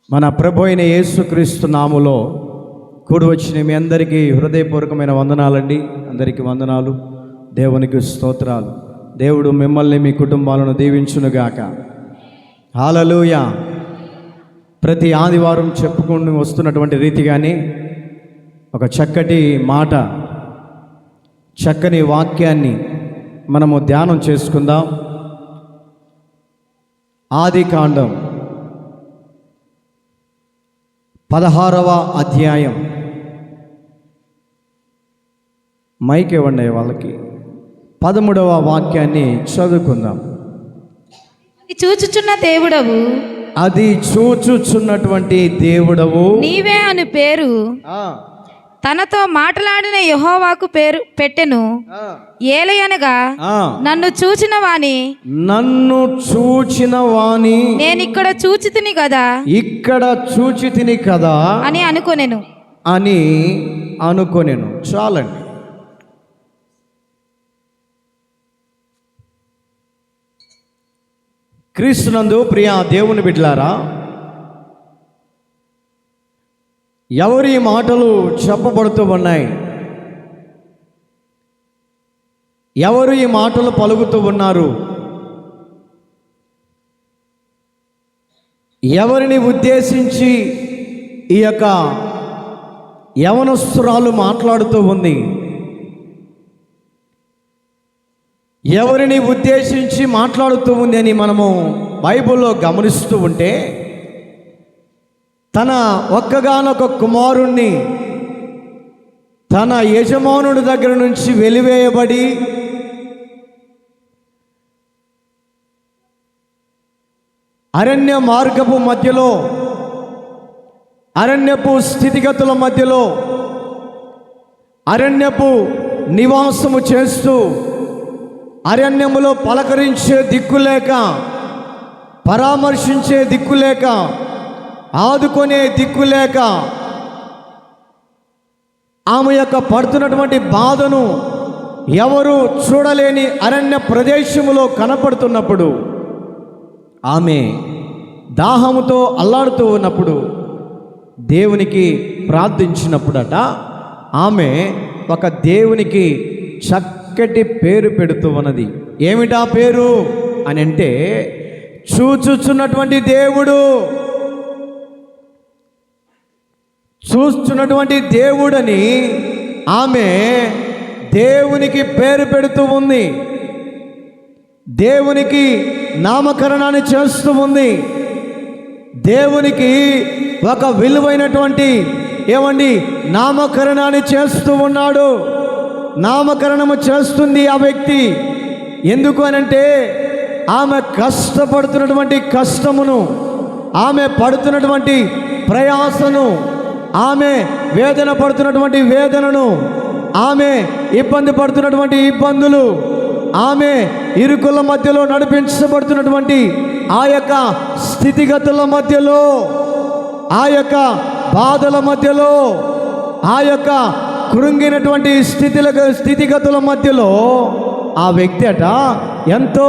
మన ప్రభు అయిన యేసుక్రీస్తు నామములో కూడి వచ్చిన మీ అందరికీ హృదయపూర్వకమైన వందనాలండి. అందరికీ వందనాలు, దేవునికి స్తోత్రాలు. దేవుడు మిమ్మల్ని మీ కుటుంబాలను దీవించునుగాక. హల్లెలూయా. ప్రతి ఆదివారం చెప్పుకుంటూ వస్తున్నటువంటి రీతిగానే ఒక చక్కటి మాట, చక్కని వాక్యాన్ని మనము ధ్యానం చేసుకుందాం. ఆదికాండం 16వ అధ్యాయం. మైక్ ఇవ్వండి వాళ్ళకి. 13వ వాక్యాన్ని చదువుకుందాం. చూచుచున్న దేవుడవు, అది చూచుచున్నటువంటి దేవుడవు నీవే అను పేరు తనతో మాట్లాడిన యెహోవాకు పేరు పెట్టెను. ఏలయనగా నన్ను చూచిన వాని నేనిక్కడ చూచితిని కదా, ఇక్కడ చూచితిని కదా అని అనుకొనెను. చాలండి. క్రీస్తునందు ప్రియ దేవుని బిడ్డలారా, ఎవరి మాటలు చెప్పబడుతూ ఉన్నాయి, ఎవరు ఈ మాటలు పలుకుతూ ఉన్నారు, ఎవరిని ఉద్దేశించి ఈ యొక్క యవనస్తురాలు మాట్లాడుతూ ఉంది, ఎవరిని ఉద్దేశించి మాట్లాడుతూ ఉంది అని మనము బైబిల్లో గమనిస్తూ ఉంటే, తన ఒక్కగానొక కుమారుణ్ణి తన యజమానుడి దగ్గర నుంచి వెలివేయబడి అరణ్య మార్గపు మధ్యలో, అరణ్యపు స్థితిగతుల మధ్యలో అరణ్యపు నివాసము చేస్తూ, అరణ్యములో పలకరించే దిక్కులేక, పరామర్శించే దిక్కులేక, ఆదుకునే దిక్కులేక ఆమె యొక్క పడుతున్నటువంటి బాధను ఎవరు చూడలేని అరణ్య ప్రదేశములో కనపడుతున్నప్పుడు, ఆమె దాహముతో అల్లాడుతూ ఉన్నప్పుడు దేవునికి ప్రార్థించినప్పుడట, ఆమె ఒక దేవునికి చక్కటి పేరు పెడుతూ ఉన్నది. ఏమిటా పేరు అని అంటే, చూచుచున్నటువంటి దేవుడు, చూస్తున్నటువంటి దేవుడని ఆమె దేవునికి పేరు పెడుతూ ఉంది. దేవునికి నామకరణాన్ని చేస్తూ ఉంది. దేవునికి ఒక విలువైనటువంటి నామకరణాన్ని చేస్తూ ఉన్నాడు. నామకరణము చేస్తుంది ఆ వ్యక్తి. ఎందుకు అనంటే, ఆమె కష్టపడుతున్నటువంటి కష్టమును, ఆమె పడుతున్నటువంటి ప్రయాసను, ఆమె వేదన పడుతున్నటువంటి వేదనను, ఆమె ఇబ్బంది పడుతున్నటువంటి ఇబ్బందులు, ఆమె ఇరుకుల మధ్యలో నడిపించబడుతున్నటువంటి ఆ యొక్క స్థితిగతుల మధ్యలో, ఆ యొక్క బాధల మధ్యలో, ఆ యొక్క కృంగినటువంటి స్థితిగతుల మధ్యలో ఆ వ్యక్తి అట ఎంతో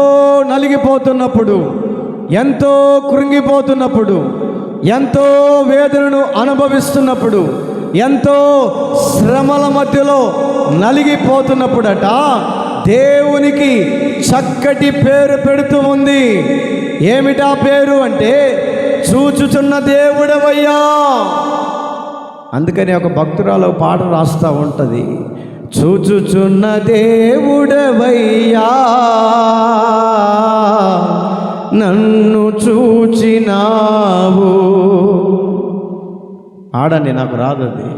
నలిగిపోతున్నప్పుడు, ఎంతో కృంగిపోతున్నప్పుడు, ఎంతో వేదనను అనుభవిస్తున్నప్పుడు, ఎంతో శ్రమల మధ్యలో నలిగిపోతున్నప్పుడట దేవునికి చక్కటి పేరు పెడుతూ ఉంది. ఏమిటా పేరు అంటే, చూచుచున్న దేవుడవయ్యా. అందుకని ఒక భక్తురాలు పాట రాస్తూ ఉంటుంది, చూచుచున్న దేవుడవయ్యా, నన్ను చూచినావు. ఆడండి, నాకు రాదు అది.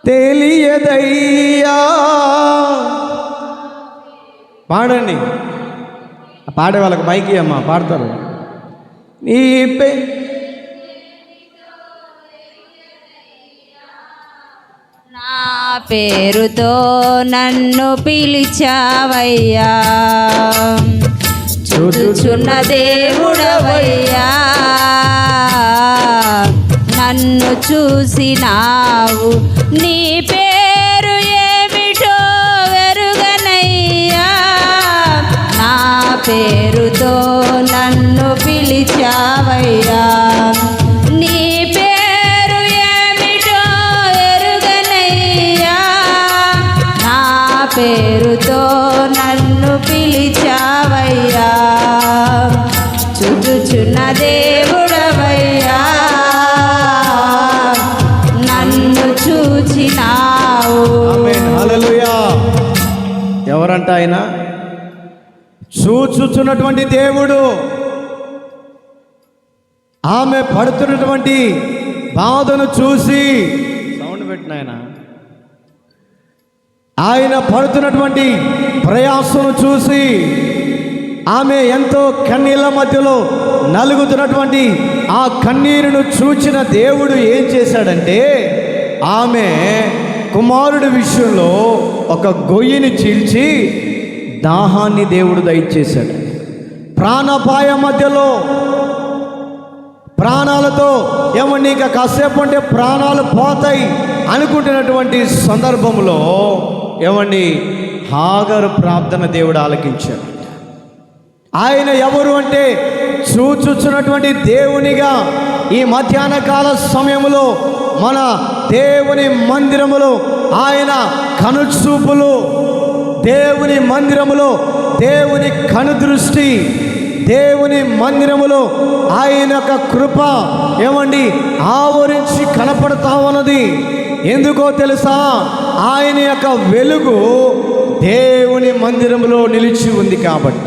తెలియదయ్యా. పాడండి, పాడే వాళ్ళకి మైకి అమ్మా, పాడతారు. నీ నా పేరుతో నన్ను పిలిచావయ్యా, చూచుచున్న దేవుడవయ్యా, నన్ను చూసినావు. నీ పేరు ఏమిటో వెరుగనయ్యా, నా పేరుతో నన్ను పిలిచావయ్యా. నీ పేరు ఏమిటో ఎరుగనయ్యా, నా పేరుతో నన్ను పిలిచావయ్యా. చూచుచున్న దేవుడవయ్యా, నన్ను చూచినావు. ఆమేన్, హల్లెలూయా. ఎవరంట ఆయన? చూచుచున్నటువంటి దేవుడు. ఆమె పడుతున్నటువంటి బాధను చూసి, సౌండ్ పెట్టిన ఆయన పడుతున్నటువంటి ప్రయాసను చూసి, ఆమె ఎంతో కన్నీళ్ళ మధ్యలో నలుగుతున్నటువంటి ఆ కన్నీరును చూచిన దేవుడు ఏం చేశాడంటే, ఆమె కుమారుడి విషయంలో ఒక గొయ్యిని చీల్చి దాహాన్ని దేవుడు దయచేశాడు. ప్రాణాపాయ మధ్యలో ప్రాణాలతో ఏమన్నా ఇంకా కాసేపు అంటే ప్రాణాలు పోతాయి అనుకుంటున్నటువంటి సందర్భంలో ఏమండి హాగరు ప్రార్థన దేవుడు ఆలకించాడు. ఆయన ఎవరు అంటే, చూచుచున్నటువంటి దేవునిగా ఈ మధ్యాహ్న కాల సమయంలో మన దేవుని మందిరములో ఆయన కనుచూపులు, దేవుని మందిరములో దేవుని కనుదృష్టి, దేవుని మందిరములో ఆయన యొక్క కృప ఏమండి ఆవరించి కనపడతా ఉన్నది. ఎందుకో తెలుసా? ఆయన యొక్క వెలుగు దేవుని మందిరములో నిలిచి ఉంది కాబట్టి,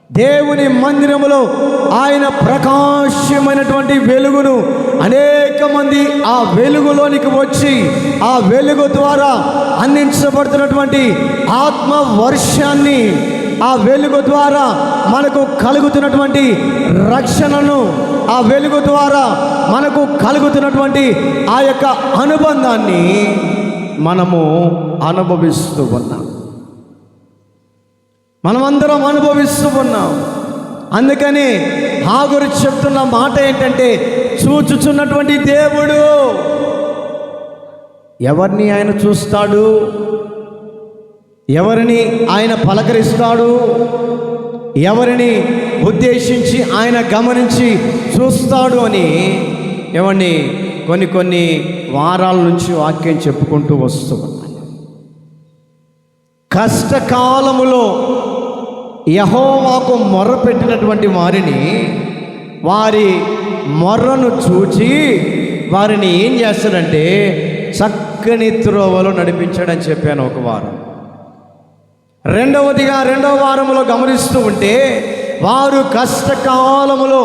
దేవుని మందిరములో ఆయన ప్రకాశమైనటువంటి వెలుగును అనేక మంది ఆ వెలుగులోనికి వచ్చి ఆ వెలుగు ద్వారా అందించబడుతున్నటువంటి ఆత్మ వర్షాన్ని, ఆ వెలుగు ద్వారా మనకు కలుగుతున్నటువంటి రక్షణను, ఆ వెలుగు ద్వారా మనకు కలుగుతున్నటువంటి ఆ యొక్క అనుబంధాన్ని మనము అనుభవిస్తూ ఉన్నాం. మనమందరం అనుభవిస్తూ ఉన్నాం. అందుకని హాగరు చెప్తున్న మాట ఏంటంటే, చూచుచున్నటువంటి దేవుడు. ఎవరిని ఆయన చూస్తాడు? ఎవరిని ఆయన పలకరిస్తాడు? ఎవరిని ఉద్దేశించి ఆయన గమనించి చూస్తాడు అని ఏమండి కొన్ని వారాల నుంచి వాక్యం చెప్పుకుంటూ వస్తూ ఉన్నాను. కష్టకాలములో యెహోవాకు మొర్ర పెట్టినటువంటి వారిని, వారి మొర్రను చూచి వారిని ఏం చేస్తాడంటే చక్కని త్రోవలో నడిపించాడని చెప్పాను ఒక వారం. రెండవ వారములో గమనిస్తూ ఉంటే, వారు కష్టకాలములో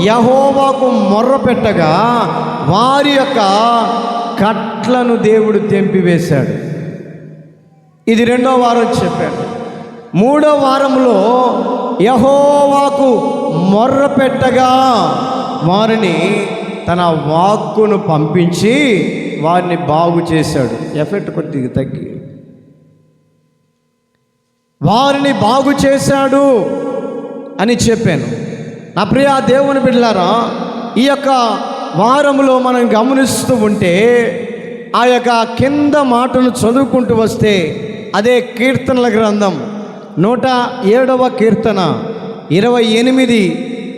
యెహోవాకు మొర్ర పెట్టగా వారి యొక్క కట్లను దేవుడు తెంపివేశాడు. ఇది రెండవ వారం చెప్పాడు. మూడవ వారంలో యెహోవాకు మొర్ర పెట్టగా వారిని తన వాక్కును పంపించి వారిని బాగు చేశాడు. ఎఫెక్ట్ కొద్దిగా తగ్గి వారిని బాగు చేశాడు అని చెప్పాను. నా ప్రియ దేవుని బిడ్డలారా, ఈ యొక్క వారంలో మనం గమనిస్తూ ఉంటే ఆ యొక్క కింద మాటను చదువుకుంటూ వస్తే, అదే కీర్తనల గ్రంథం 107వ కీర్తన 28,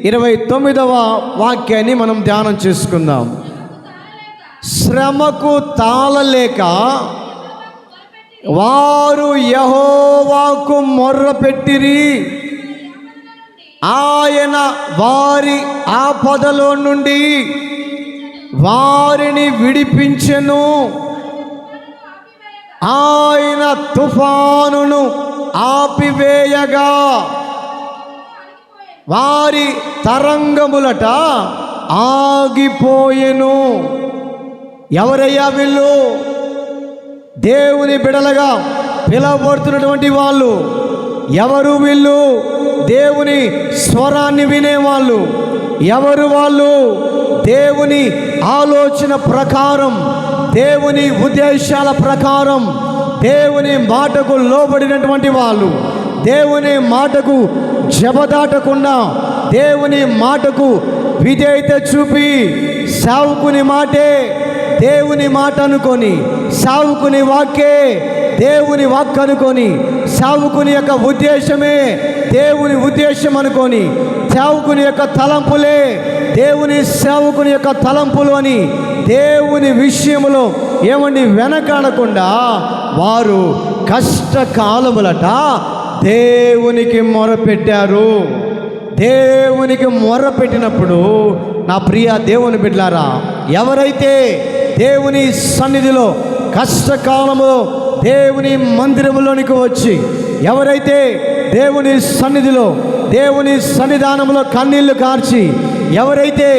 29వ వాక్యాన్ని మనం ధ్యానం చేసుకుందాం. శ్రమకు తాళలేక వారు యెహోవాకు మొర్ర పెట్టిరి, ఆయన వారి ఆపదలో నుండి వారిని విడిపించెను. ఆయన తుఫానును ఆపివేయగా వారి తరంగములట ఆగిపోయెను. ఎవరయ్యా వీళ్ళు? దేవుని బిడలగా పిలవబడుతున్నటువంటి వాళ్ళు. ఎవరు వీళ్ళు? దేవుని స్వరాన్ని వినేవాళ్ళు. ఎవరు వాళ్ళు? దేవుని ఆలోచన ప్రకారం, దేవుని ఉద్దేశాల ప్రకారం, దేవుని మాటకు లోబడినటువంటి వాళ్ళు, దేవుని మాటకు జబదాటకుండా దేవుని మాటకు విధేయత చూపి సావుకుని మాటే దేవుని మాట అనుకొని, సావుకుని వాక్కే దేవుని వాక్ అనుకొని, సేవకుని యొక్క ఉద్దేశమే దేవుని ఉద్దేశం అనుకొని, సేవకుని యొక్క తలంపులే దేవుని సేవకుని యొక్క తలంపులు అని దేవుని విషయములో ఏమండి వెనకాడకుండా వారు కష్టకాలములట దేవునికి మొరపెట్టారు. దేవునికి మొరపెట్టినప్పుడు నా ప్రియ దేవుని బిడ్డలారా, ఎవరైతే దేవుని సన్నిధిలో కష్టకాలములో దేవుని మందిరములోనికి వచ్చి, ఎవరైతే దేవుని సన్నిధిలో దేవుని సన్నిధానంలో కన్నీళ్లు కార్చి, ఎవరైతే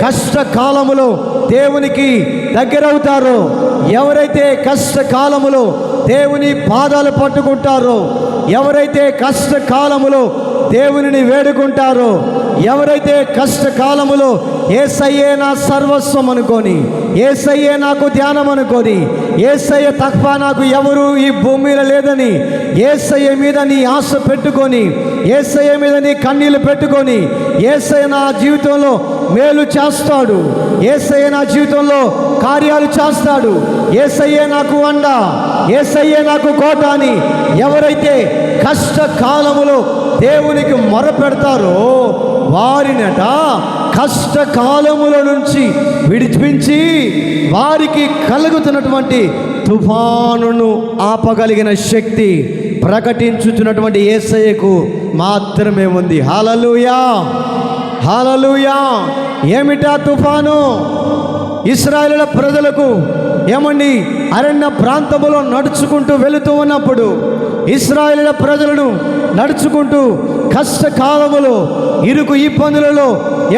కష్టకాలములో దేవునికి దగ్గరవుతారో, ఎవరైతే కష్టకాలములో దేవుని పాదాలు పట్టుకుంటారో, ఎవరైతే కష్టకాలములో దేవునిని వేడుకుంటారో, ఎవరైతే కష్టకాలములో యేసయ్యే నా సర్వస్వం అనుకొని, యేసయ్యే నాకు ధ్యానం అనుకొని, యేసయ్య తప్ప నాకు ఎవరు ఈ భూమి మీద లేదని యేసయ్య మీద నీ ఆశ పెట్టుకొని, యేసయ్య మీద నీ కన్నీళ్లు పెట్టుకొని, యేసయ్య నా జీవితంలో మేలు చేస్తాడు, యేసయ్య నా జీవితంలో కార్యాలు చేస్తాడు, యేసయ్యే నాకు అండ, యేసయ్యే నాకు కోట అని ఎవరైతే కష్టకాలములో దేవునికి మొరపెడతారో వారినట కష్టకాలముల నుంచి విడిపించి వారికి కలుగుతున్నటువంటి తుఫానును ఆపగలిగిన శక్తి ప్రకటించుతున్నటువంటి యేసయ్యకు మాత్రమే ఉంది. హల్లెలూయా, హల్లెలూయా. ఏమిటా తుఫాను? ఇశ్రాయేలు ప్రజలకు ఏమండి అరణ్య ప్రాంతములో నడుచుకుంటూ వెళుతూ ఉన్నప్పుడు ఇశ్రాయేలు ప్రజలను నడుచుకుంటూ కష్టకాలములో ఇరుకు ఇబ్బందులలో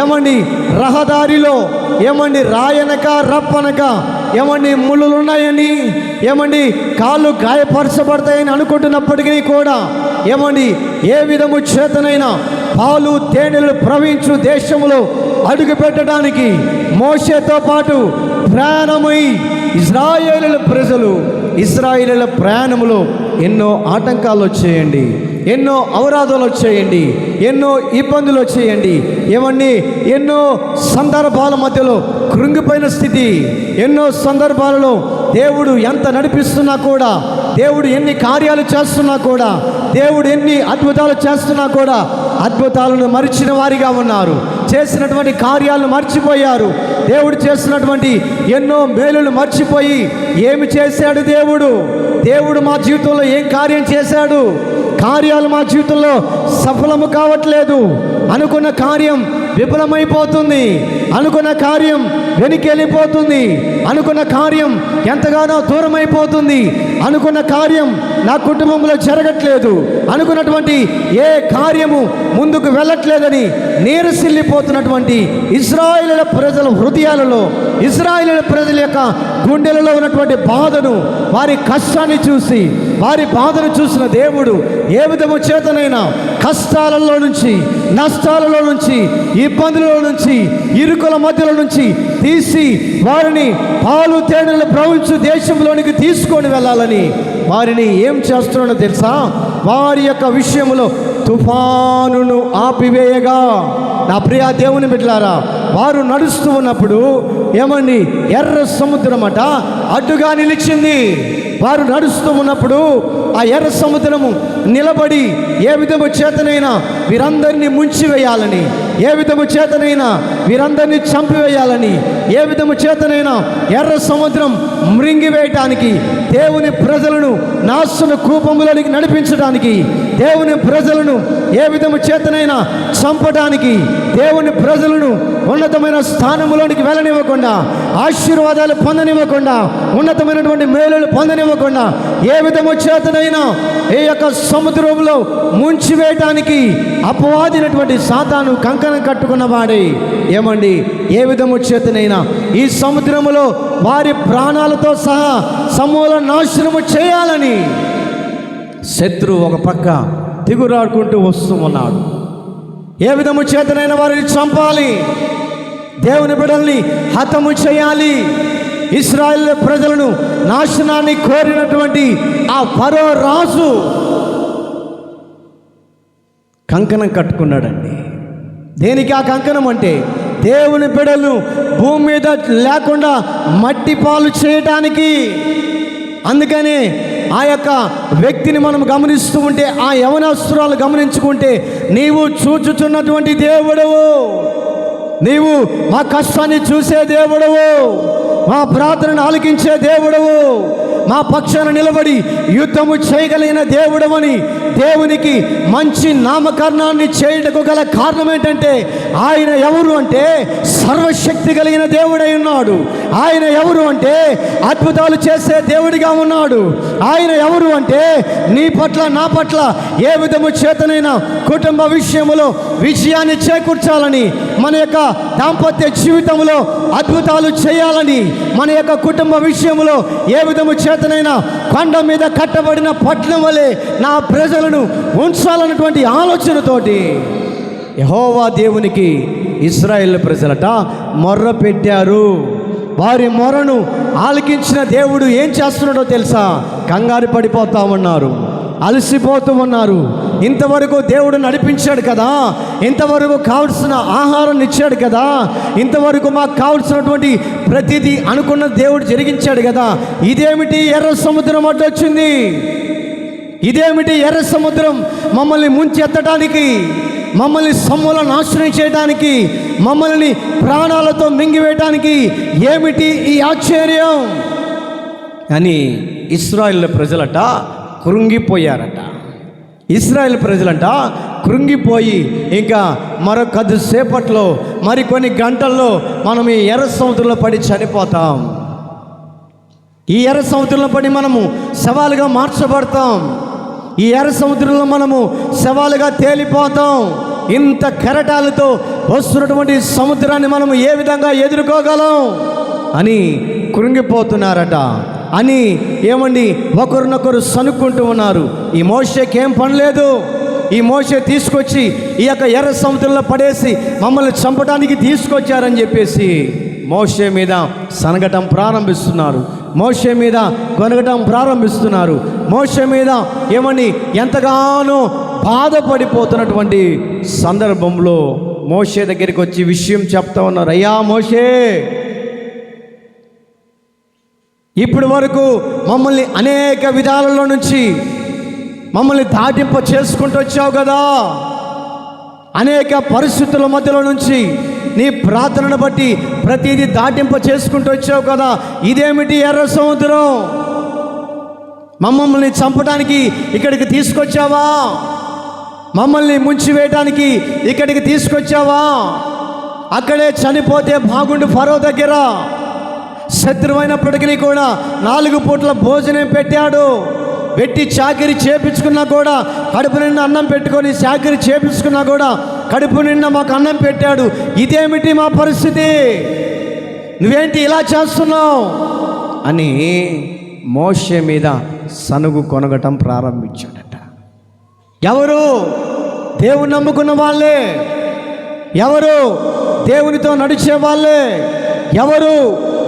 ఏమండి రహదారిలో ఏమండి రాయనక రప్పనక ఏమండి ముళ్ళులు ఉన్నాయని ఏమండి కాళ్ళు గాయపరచబడతాయని అనుకుంటున్నప్పటికీ కూడా ఏమండి ఏ విధము చేతనైనా పాలు తేనెలు ప్రవహించు దేశములో అడుగు పెట్టడానికి మోషేతో పాటు ప్రయాణమై ఇశ్రాయేలీయుల ప్రయాణములో ఎన్నో ఆటంకాలు వచ్చేయండి, ఎన్నో అవరాధాలు వచ్చేయండి, ఎన్నో ఇబ్బందులు వచ్చేయండి, ఏమండి ఎన్నో సందర్భాల మధ్యలో కృంగిపోయిన స్థితి, ఎన్నో సందర్భాలలో దేవుడు ఎంత నడిపిస్తున్నా కూడా, దేవుడు ఎన్ని కార్యాలు చేస్తున్నా కూడా, దేవుడు ఎన్ని అద్భుతాలు చేస్తున్నా కూడా అద్భుతాలను మరిచిన వారిగా ఉన్నారు. చేసినటువంటి కార్యాలను మర్చిపోయారు. దేవుడు చేస్తున్నటువంటి ఎన్నో మేలులు మర్చిపోయి ఏమి చేశాడు దేవుడు? దేవుడు మా జీవితంలో ఏం కార్యం చేశాడు? కార్యాలు మా జీవితంలో సఫలము కావట్లేదు. అనుకున్న కార్యం విఫలమైపోతుంది, అనుకున్న కార్యం వెనుకెళ్ళిపోతుంది, అనుకున్న కార్యం ఎంతగానో దూరం అయిపోతుంది, అనుకున్న కార్యం నా కుటుంబంలో జరగట్లేదు, అనుకున్నటువంటి ఏ కార్యము ముందుకు వెళ్ళట్లేదని నీరసిల్లిపోతున్నటువంటి ఇశ్రాయేలీయుల ప్రజల హృదయాలలో, ఇశ్రాయేలీయుల ప్రజల యొక్క గుండెలలో ఉన్నటువంటి బాధను, వారి కష్టాన్ని చూసి, వారి బాధను చూసిన దేవుడు ఏ విధము చేతనైనా కష్టాలలో నుంచి, నష్టాలలో నుంచి, ఇబ్బందులలో నుంచి, ఇరుకుల మధ్యలో నుంచి తీసి వారిని పాలు తేనెలు ప్రవహించు దేశంలోనికి తీసుకొని వెళ్ళాలని వారిని ఏం చేస్తున్నాడో తెలుసా? వారి యొక్క విషయంలో తుఫానును ఆపివేయగా, నా ప్రియ దేవుని బిడ్డలారా, వారు నడుస్తూ ఉన్నప్పుడు ఏమండి ఎర్ర సముద్రం అట అడ్డుగా నిలిచింది. వారు నడుస్తూ ఉన్నప్పుడు ఆ ఎర్ర సముద్రము నిలబడి ఏ విధము చేతనైనా వీరందరినీ ముంచివేయాలని, ఏ విధము చేతనైనా వీరందరినీ చంపివేయాలని, ఏ విధము చేతనైనా ఎర్ర సముద్రం మృంగివేయటానికి, దేవుని ప్రజలను నాశన కూపములోనికి నడిపించడానికి, దేవుని ప్రజలను ఏ విధము చేతనైనా చంపడానికి, దేవుని ప్రజలను ఉన్నతమైన స్థానంలోనికి వెళ్ళనివ్వకుండా, ఆశీర్వాదాలు పొందనివ్వకుండా, ఉన్నతమైనటువంటి మేలులు పొందనివ్వకుండా ఏ విధము చేతనైనా ఈ యొక్క సముద్రంలో ముంచివేయటానికి అపవాదినటువంటి సాతాను కంకణం కట్టుకున్న వాడే ఏమండి ఏ విధము చేతనైనా ఈ సముద్రములో వారి ప్రాణాలతో సహా సమూల నాశనము చేయాలని శత్రువు ఒక పక్క దిగురాడుకుంటూ వస్తూ ఉన్నాడు. ఏ విధము చేతనైనా వారిని చంపాలి, దేవుని బిడ్డల్ని హతము చేయాలి. ఇశ్రాయేలు ప్రజలను నాశనాన్ని కోరినటువంటి ఆ ఫరో రాజు కంకణం కట్టుకున్నాడండి. దేనికి ఆ కంకణం అంటే దేవుని బిడ్డలను భూమి మీద లేకుండా మట్టి పాలు చేయటానికి. అందుకని ఆ యొక్క వ్యక్తిని మనం గమనిస్తూ ఉంటే, ఆ యవనస్తురాలు గమనించుకుంటే, నీవు చూచుచున్నటువంటి దేవుడవు, నీవు మా కష్టాన్ని చూసే దేవుడవు, మా ప్రార్థనను ఆలకించే దేవుడవు, మా పక్షాన నిలబడి యుద్ధము చేయగలిగిన దేవుడవని దేవునికి మంచి నామకరణాన్ని చేయటకు గల కారణం ఏంటంటే, ఆయన ఎవరు అంటే సర్వశక్తి కలిగిన దేవుడై ఉన్నాడు. ఆయన ఎవరు అంటే అద్భుతాలు చేసే దేవుడిగా ఉన్నాడు. ఆయన ఎవరు అంటే నీ పట్ల నా పట్ల ఏ విధము చేతనైనా కుటుంబ విషయంలో విజయాన్ని చేకూర్చాలని, మన యొక్క దాంపత్య జీవితంలో అద్భుతాలు చేయాలని, మన యొక్క కుటుంబ విషయంలో ఏ విధము చేతనైనా కొండ మీద కట్టబడిన పట్టణం వలె నా ప్రజలను ఉంచాలన్నటువంటి ఆలోచనతోటి యెహోవా దేవునికి ఇశ్రాయేలు ప్రజలట మొర్ర పెట్టారు. వారి మొరను ఆలకించిన దేవుడు ఏం చేస్తున్నాడో తెలుసా? కంగారు పడిపోతా ఉన్నారు, అలసిపోతూ ఉన్నారు. ఇంతవరకు దేవుడు నడిపించాడు కదా, ఇంతవరకు కావలసిన ఆహారాన్ని ఇచ్చాడు కదా, ఇంతవరకు మాకు కావలసినటువంటి ప్రతిదీ అనుకున్న దేవుడు జరిగించాడు కదా, ఇదేమిటి ఎర్ర సముద్రం అడ్డొచ్చింది? ఇదేమిటి ఎర్ర సముద్రం మమ్మల్ని ముంచెత్తడానికి, మమ్మల్ని సమూల నాశనం చేయడానికి, మమ్మల్ని ప్రాణాలతో మింగివేయడానికి ఏమిటి ఈ ఆశ్చర్యం అని ఇశ్రాయేలు ప్రజలట కృంగిపోయారట. ఇశ్రాయేలు ప్రజలంట కృంగిపోయి ఇంకా మరొక సేపట్లో, మరికొన్ని గంటల్లో మనం ఈ ఎర్ర సముద్రంలో పడి చనిపోతాం. ఈ ఎర్ర సముద్రంలో పడి మనము శవాలుగా మార్చబడతాం. ఈ ఎర్ర సముద్రంలో మనము శవాలుగా తేలిపోతాం. ఇంత కెరటాలతో వస్తున్నటువంటి సముద్రాన్ని మనము ఏ విధంగా ఎదుర్కోగలం అని కృంగిపోతున్నారట. అని ఏమండి ఒకరినొకరు సనుక్కుంటూ ఉన్నారు. ఈ మోషేకి ఏం పని లేదు, ఈ మోషే తీసుకొచ్చి ఈ యొక్క ఎర్ర సముద్రంలో పడేసి మమ్మల్ని చంపడానికి తీసుకొచ్చారని చెప్పేసి మోషే మీద సనగటం ప్రారంభిస్తున్నారు. మోషే మీద కొనగటం ప్రారంభిస్తున్నారు. మోషే మీద ఏమని ఎంతగానో బాధపడిపోతున్నటువంటి సందర్భంలో మోషే దగ్గరికి వచ్చి విషయం చెప్తా ఉన్నారు. అయ్యా మోషే, ఇప్పటి వరకు మమ్మల్ని అనేక విధాలలో నుంచి మమ్మల్ని దాటింప చేసుకుంటూ వచ్చావు కదా, అనేక పరిస్థితుల మధ్యలో నుంచి నీ ప్రార్థనను బట్టి ప్రతిదీ దాటింప చేసుకుంటూ వచ్చావు కదా, ఇదేమిటి ఎర్ర సముద్రం? మమ్మల్ని చంపడానికి ఇక్కడికి తీసుకొచ్చావా? మమ్మల్ని ముంచివేయడానికి ఇక్కడికి తీసుకొచ్చావా? అక్కడే చనిపోతే బాగుండు ఫరో దగ్గర. శత్రువైనప్పటికీ కూడా 4 పూట్ల భోజనం పెట్టాడు. పెట్టి చాకిరి చేపించుకున్నా కూడా, కడుపు నిండా అన్నం పెట్టుకొని చాకిరి చేపించుకున్నా కూడా కడుపు నిండా మాకు అన్నం పెట్టాడు. ఇదేమిటి మా పరిస్థితి? నువ్వేంటి ఇలా చేస్తున్నావు అని మోషే మీద సనుగు కొనగటం ప్రారంభించాడట. ఎవరు? దేవుని నమ్ముకున్న వాళ్ళే. ఎవరు? దేవునితో నడిచే వాళ్ళే. ఎవరు?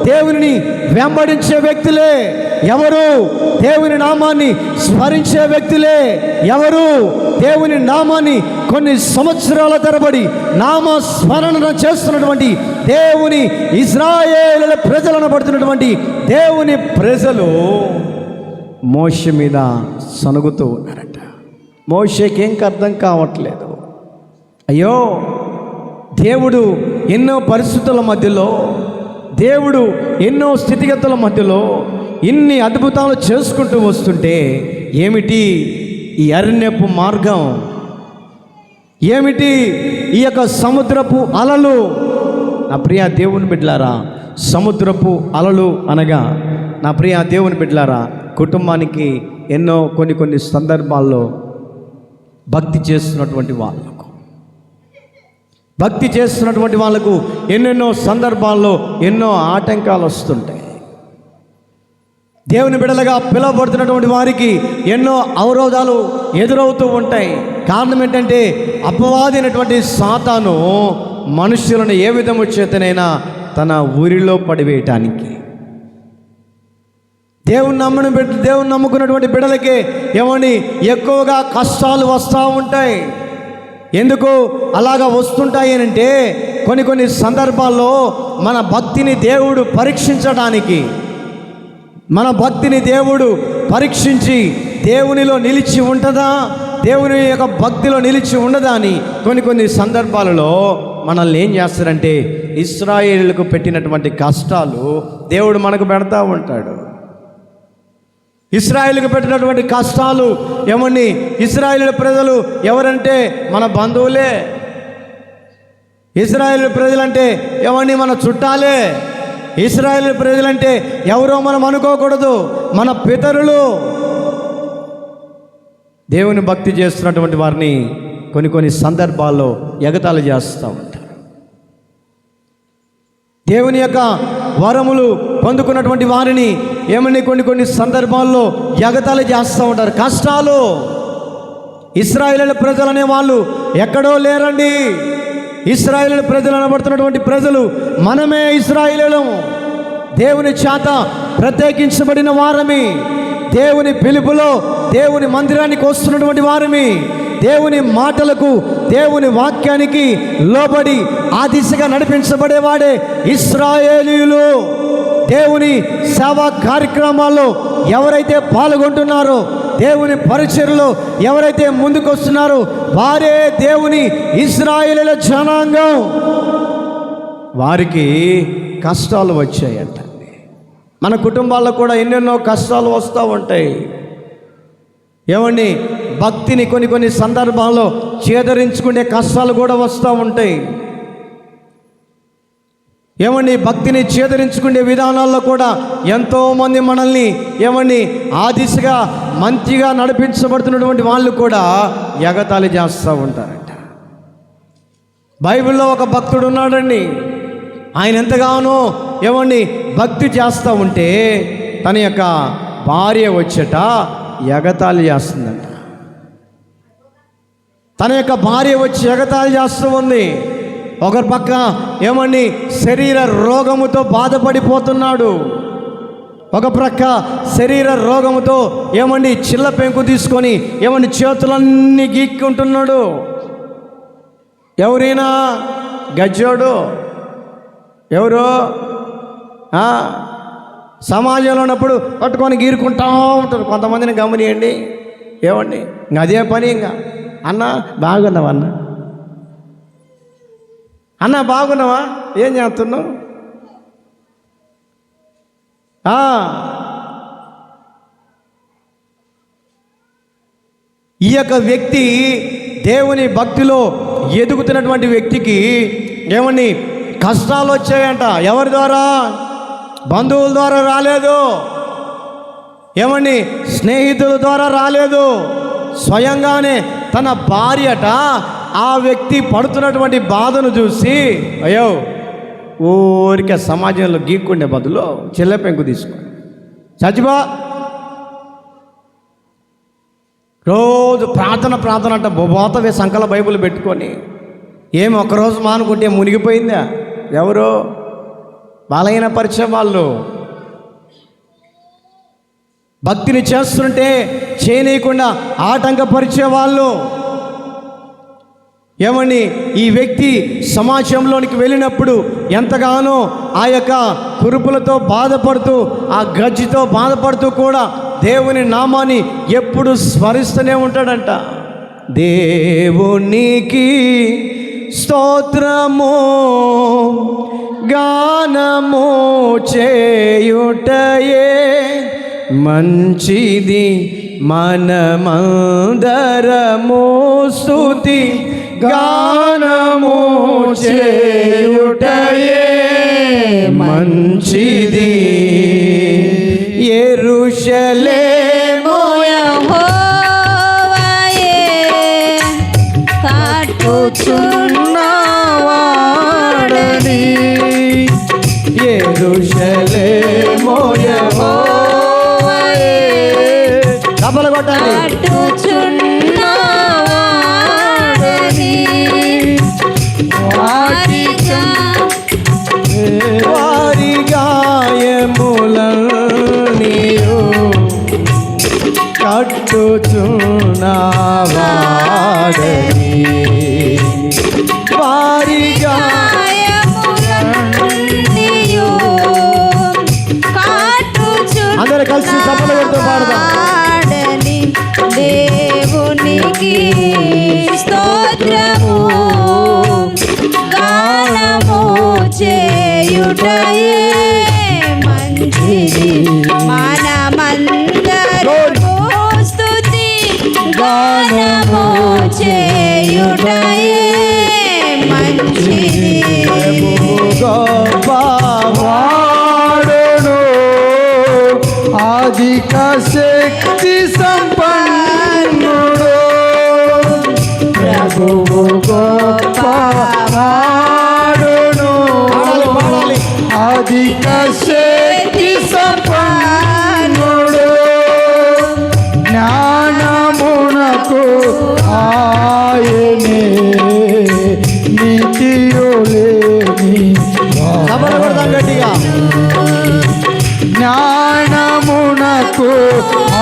దేవుని వెంబడించే వ్యక్తులే. ఎవరు? దేవుని నామాన్ని స్మరించే వ్యక్తులే. ఎవరు? దేవుని నామాన్ని కొన్ని సంవత్సరాల తరబడి నామ స్మరణ చేస్తున్నటువంటి దేవుని ఇశ్రాయేలుల ప్రజలను పడుతున్నటువంటి దేవుని ప్రజలు మోషే మీద సనుగుతూ ఉన్నారట. మోషేకి ఏం అర్థం కావట్లేదు. అయ్యో, దేవుడు ఎన్నో పరిస్థితుల మధ్యలో, దేవుడు ఎన్నో స్థితిగతుల మధ్యలో ఇన్ని అద్భుతాలు చేసుకుంటూ వస్తుంటే ఏమిటి ఈ అరణ్యపు మార్గం? ఏమిటి ఈ యొక్క సముద్రపు అలలు? నా ప్రియ దేవుని బిడ్డలారా, సముద్రపు అలలు అనగా నా ప్రియ దేవుని బిడ్డలారా, కుటుంబానికి ఎన్నో కొన్ని సందర్భాల్లో భక్తి చేస్తున్నటువంటి వాళ్ళకు ఎన్నెన్నో సందర్భాల్లో ఎన్నో ఆటంకాలు వస్తుంటాయి. దేవుని బిడ్డలుగా పిలువబడుతున్నటువంటి వారికి ఎన్నో అవరోధాలు ఎదురవుతూ ఉంటాయి. కారణం ఏంటంటే అపవాది అయినటువంటి సాతాను మనుష్యులను ఏ విధము చేతనైనా తన ఊరిలో పడివేయటానికి, దేవుని నమ్ముకున్నటువంటి బిడ్డలకి ఏమని ఎక్కువగా కష్టాలు వస్తూ ఉంటాయి. ఎందుకు అలాగా వస్తుంటాయి అంటే కొన్ని సందర్భాల్లో మన భక్తిని దేవుడు పరీక్షించడానికి, మన భక్తిని దేవుడు పరీక్షించి దేవునిలో నిలిచి ఉంటుందా, దేవుని యొక్క భక్తిలో నిలిచి ఉండదా అని కొన్ని సందర్భాలలో మనల్ని ఏం చేస్తారంటే ఇశ్రాయేలులకు పెట్టినటువంటి కష్టాలు దేవుడు మనకు పెడతా ఉంటాడు. ఇశ్రాయేలుకు పెట్టినటువంటి కష్టాలు ఏమని, ఇశ్రాయేలు ప్రజలు ఎవరంటే మన బంధువులే. ఇశ్రాయేలు ప్రజలంటే ఏమని, మన చుట్టాలే. ఇశ్రాయేలు ప్రజలంటే ఎవరో మనం అనుకోకూడదు, మన పితరులు. దేవుని భక్తి చేస్తున్నటువంటి వారిని కొన్ని సందర్భాల్లో ఎగతాళి చేస్తూ ఉంటారు. దేవుని యొక్క వరములు పొందుకున్నటువంటి వారిని ఏమని కొన్ని సందర్భాల్లో ఎగతాళి చేస్తూ ఉంటారు. కష్టాలు. ఇశ్రాయేలు ప్రజలు అనే వాళ్ళు ఎక్కడో లేరండి. ఇశ్రాయేలు ప్రజలు అనబడుతున్నటువంటి ప్రజలు మనమే ఇశ్రాయేలులం. దేవుని చేత ప్రత్యేకించబడిన వారమి, దేవుని పిలుపులో దేవుని మందిరానికి వస్తున్నటువంటి వారమి, దేవుని మాటలకు దేవుని వాక్యానికి లోబడి ఆ దిశగా నడిపించబడేవాడే ఇశ్రాయేలీయులు. దేవుని సేవా కార్యక్రమాల్లో ఎవరైతే పాల్గొంటున్నారో, దేవుని పరిచర్యలో ఎవరైతే ముందుకు వస్తున్నారో వారే దేవుని ఇశ్రాయేలీయుల జనాంగం. వారికి కష్టాలు వచ్చాయంట. మన కుటుంబాల్లో కూడా ఎన్నెన్నో కష్టాలు వస్తూ ఉంటాయి. ఏమండి, భక్తిని కొన్ని సందర్భాల్లో చేదరించుకునే కష్టాలు కూడా వస్తూ ఉంటాయి. ఏమండి, భక్తిని చేదరించుకునే విధానాల్లో కూడా ఎంతోమంది మనల్ని ఏమండి ఆ దిశగా మంచిగా నడిపించబడుతున్నటువంటి వాళ్ళు కూడా ఎగతాళి చేస్తూ ఉంటారంట. బైబిల్లో ఒక భక్తుడు ఉన్నాడండి. ఆయన ఎంతగానో ఏమండి భక్తి చేస్తూ ఉంటే తన యొక్క భార్య వచ్చేట ఎగతాళి చేస్తుందంట. తన యొక్క భార్య వచ్చి ఎగతాళి చేస్తూ ఉంది. ఒకరి పక్క ఏమండి శరీర రోగముతో బాధపడిపోతున్నాడు, ఒక ప్రక్క శరీర రోగముతో ఏమండి చిల్ల పెంకు తీసుకొని ఏమండి చేతులన్నీ గీక్కుంటున్నాడు. ఎవరైనా గజ్జోడు ఎవరు సమాజంలో ఉన్నప్పుడు పట్టుకొని గీరుకుంటూ ఉంటారు. కొంతమందిని గమనియండి. ఏమండి ఇంకా అదే పని. ఇంకా అన్న బాగున్నావా, అన్న బాగున్నావా, ఏం చేస్తున్నావు? ఈ యొక్క వ్యక్తి దేవుని భక్తిలో ఎదుగుతున్నటువంటి వ్యక్తికి ఏమని కష్టాలు వచ్చాయంట. ఎవరి ద్వారా? బంధువుల ద్వారా రాలేదు, ఏమండి స్నేహితుల ద్వారా రాలేదు. స్వయంగానే తన భార్యట ఆ వ్యక్తి పడుతున్నటువంటి బాధను చూసి అయ్యో ఊరికే సమాజంలో గీక్కుండే బదులు చెల్లె పెంకు తీసుకో చచ్చిపో, రోజు ప్రార్థన అంట బోతవే సంకల బైబిల్ పెట్టుకొని. ఏమి ఒక్కరోజు మానుకుంటే మునిగిపోయిందా? ఎవరు? బలహీన పరిచే వాళ్ళు. భక్తిని చేస్తుంటే చేయనీయకుండా ఆటంకపరిచే వాళ్ళు. ఏమండి ఈ వ్యక్తి సమాజంలోనికి వెళ్ళినప్పుడు ఎంతగానో ఆ యొక్క కురుపులతో బాధపడుతూ, ఆ గజ్జితో బాధపడుతూ కూడా దేవుని నామాన్ని ఎప్పుడు స్మరిస్తూనే ఉంటాడంట. దేవునికి స్తోత్రము గానము చేయుటయే మంచిది, మనమందరము స్తుతి గానము చేయుటయే మంచిది. యెరూషలేము యెహోవాయే కట్టుచున్నవాడని, యెరూషలేము యెహోవాయే కబల కొట్టాలి. కట్టుచున్నవాడని వారి గాయములన్నీయు కట్టుచున్నవాడని, వారి గాయములన్నీయు కట్టుచున్నవాడని. అందరూ కలిసి చప్పట్లు కొడుతూ పాడదాం. దేవునికి స్తోత్రము గానము చేయుటయే మంచిది మనమందరము స్తుతి గానము చేయుటయే మంచిది గొప్పవాడును అధిక శక్తి సంపన్నుడు ప్రభువు గొప్పవాడును అధిక శక్తి సంపన్నుడు జ్ఞానమునకు ఆయనే నీతియులేని గట్టిగా జ్ఞానమునకు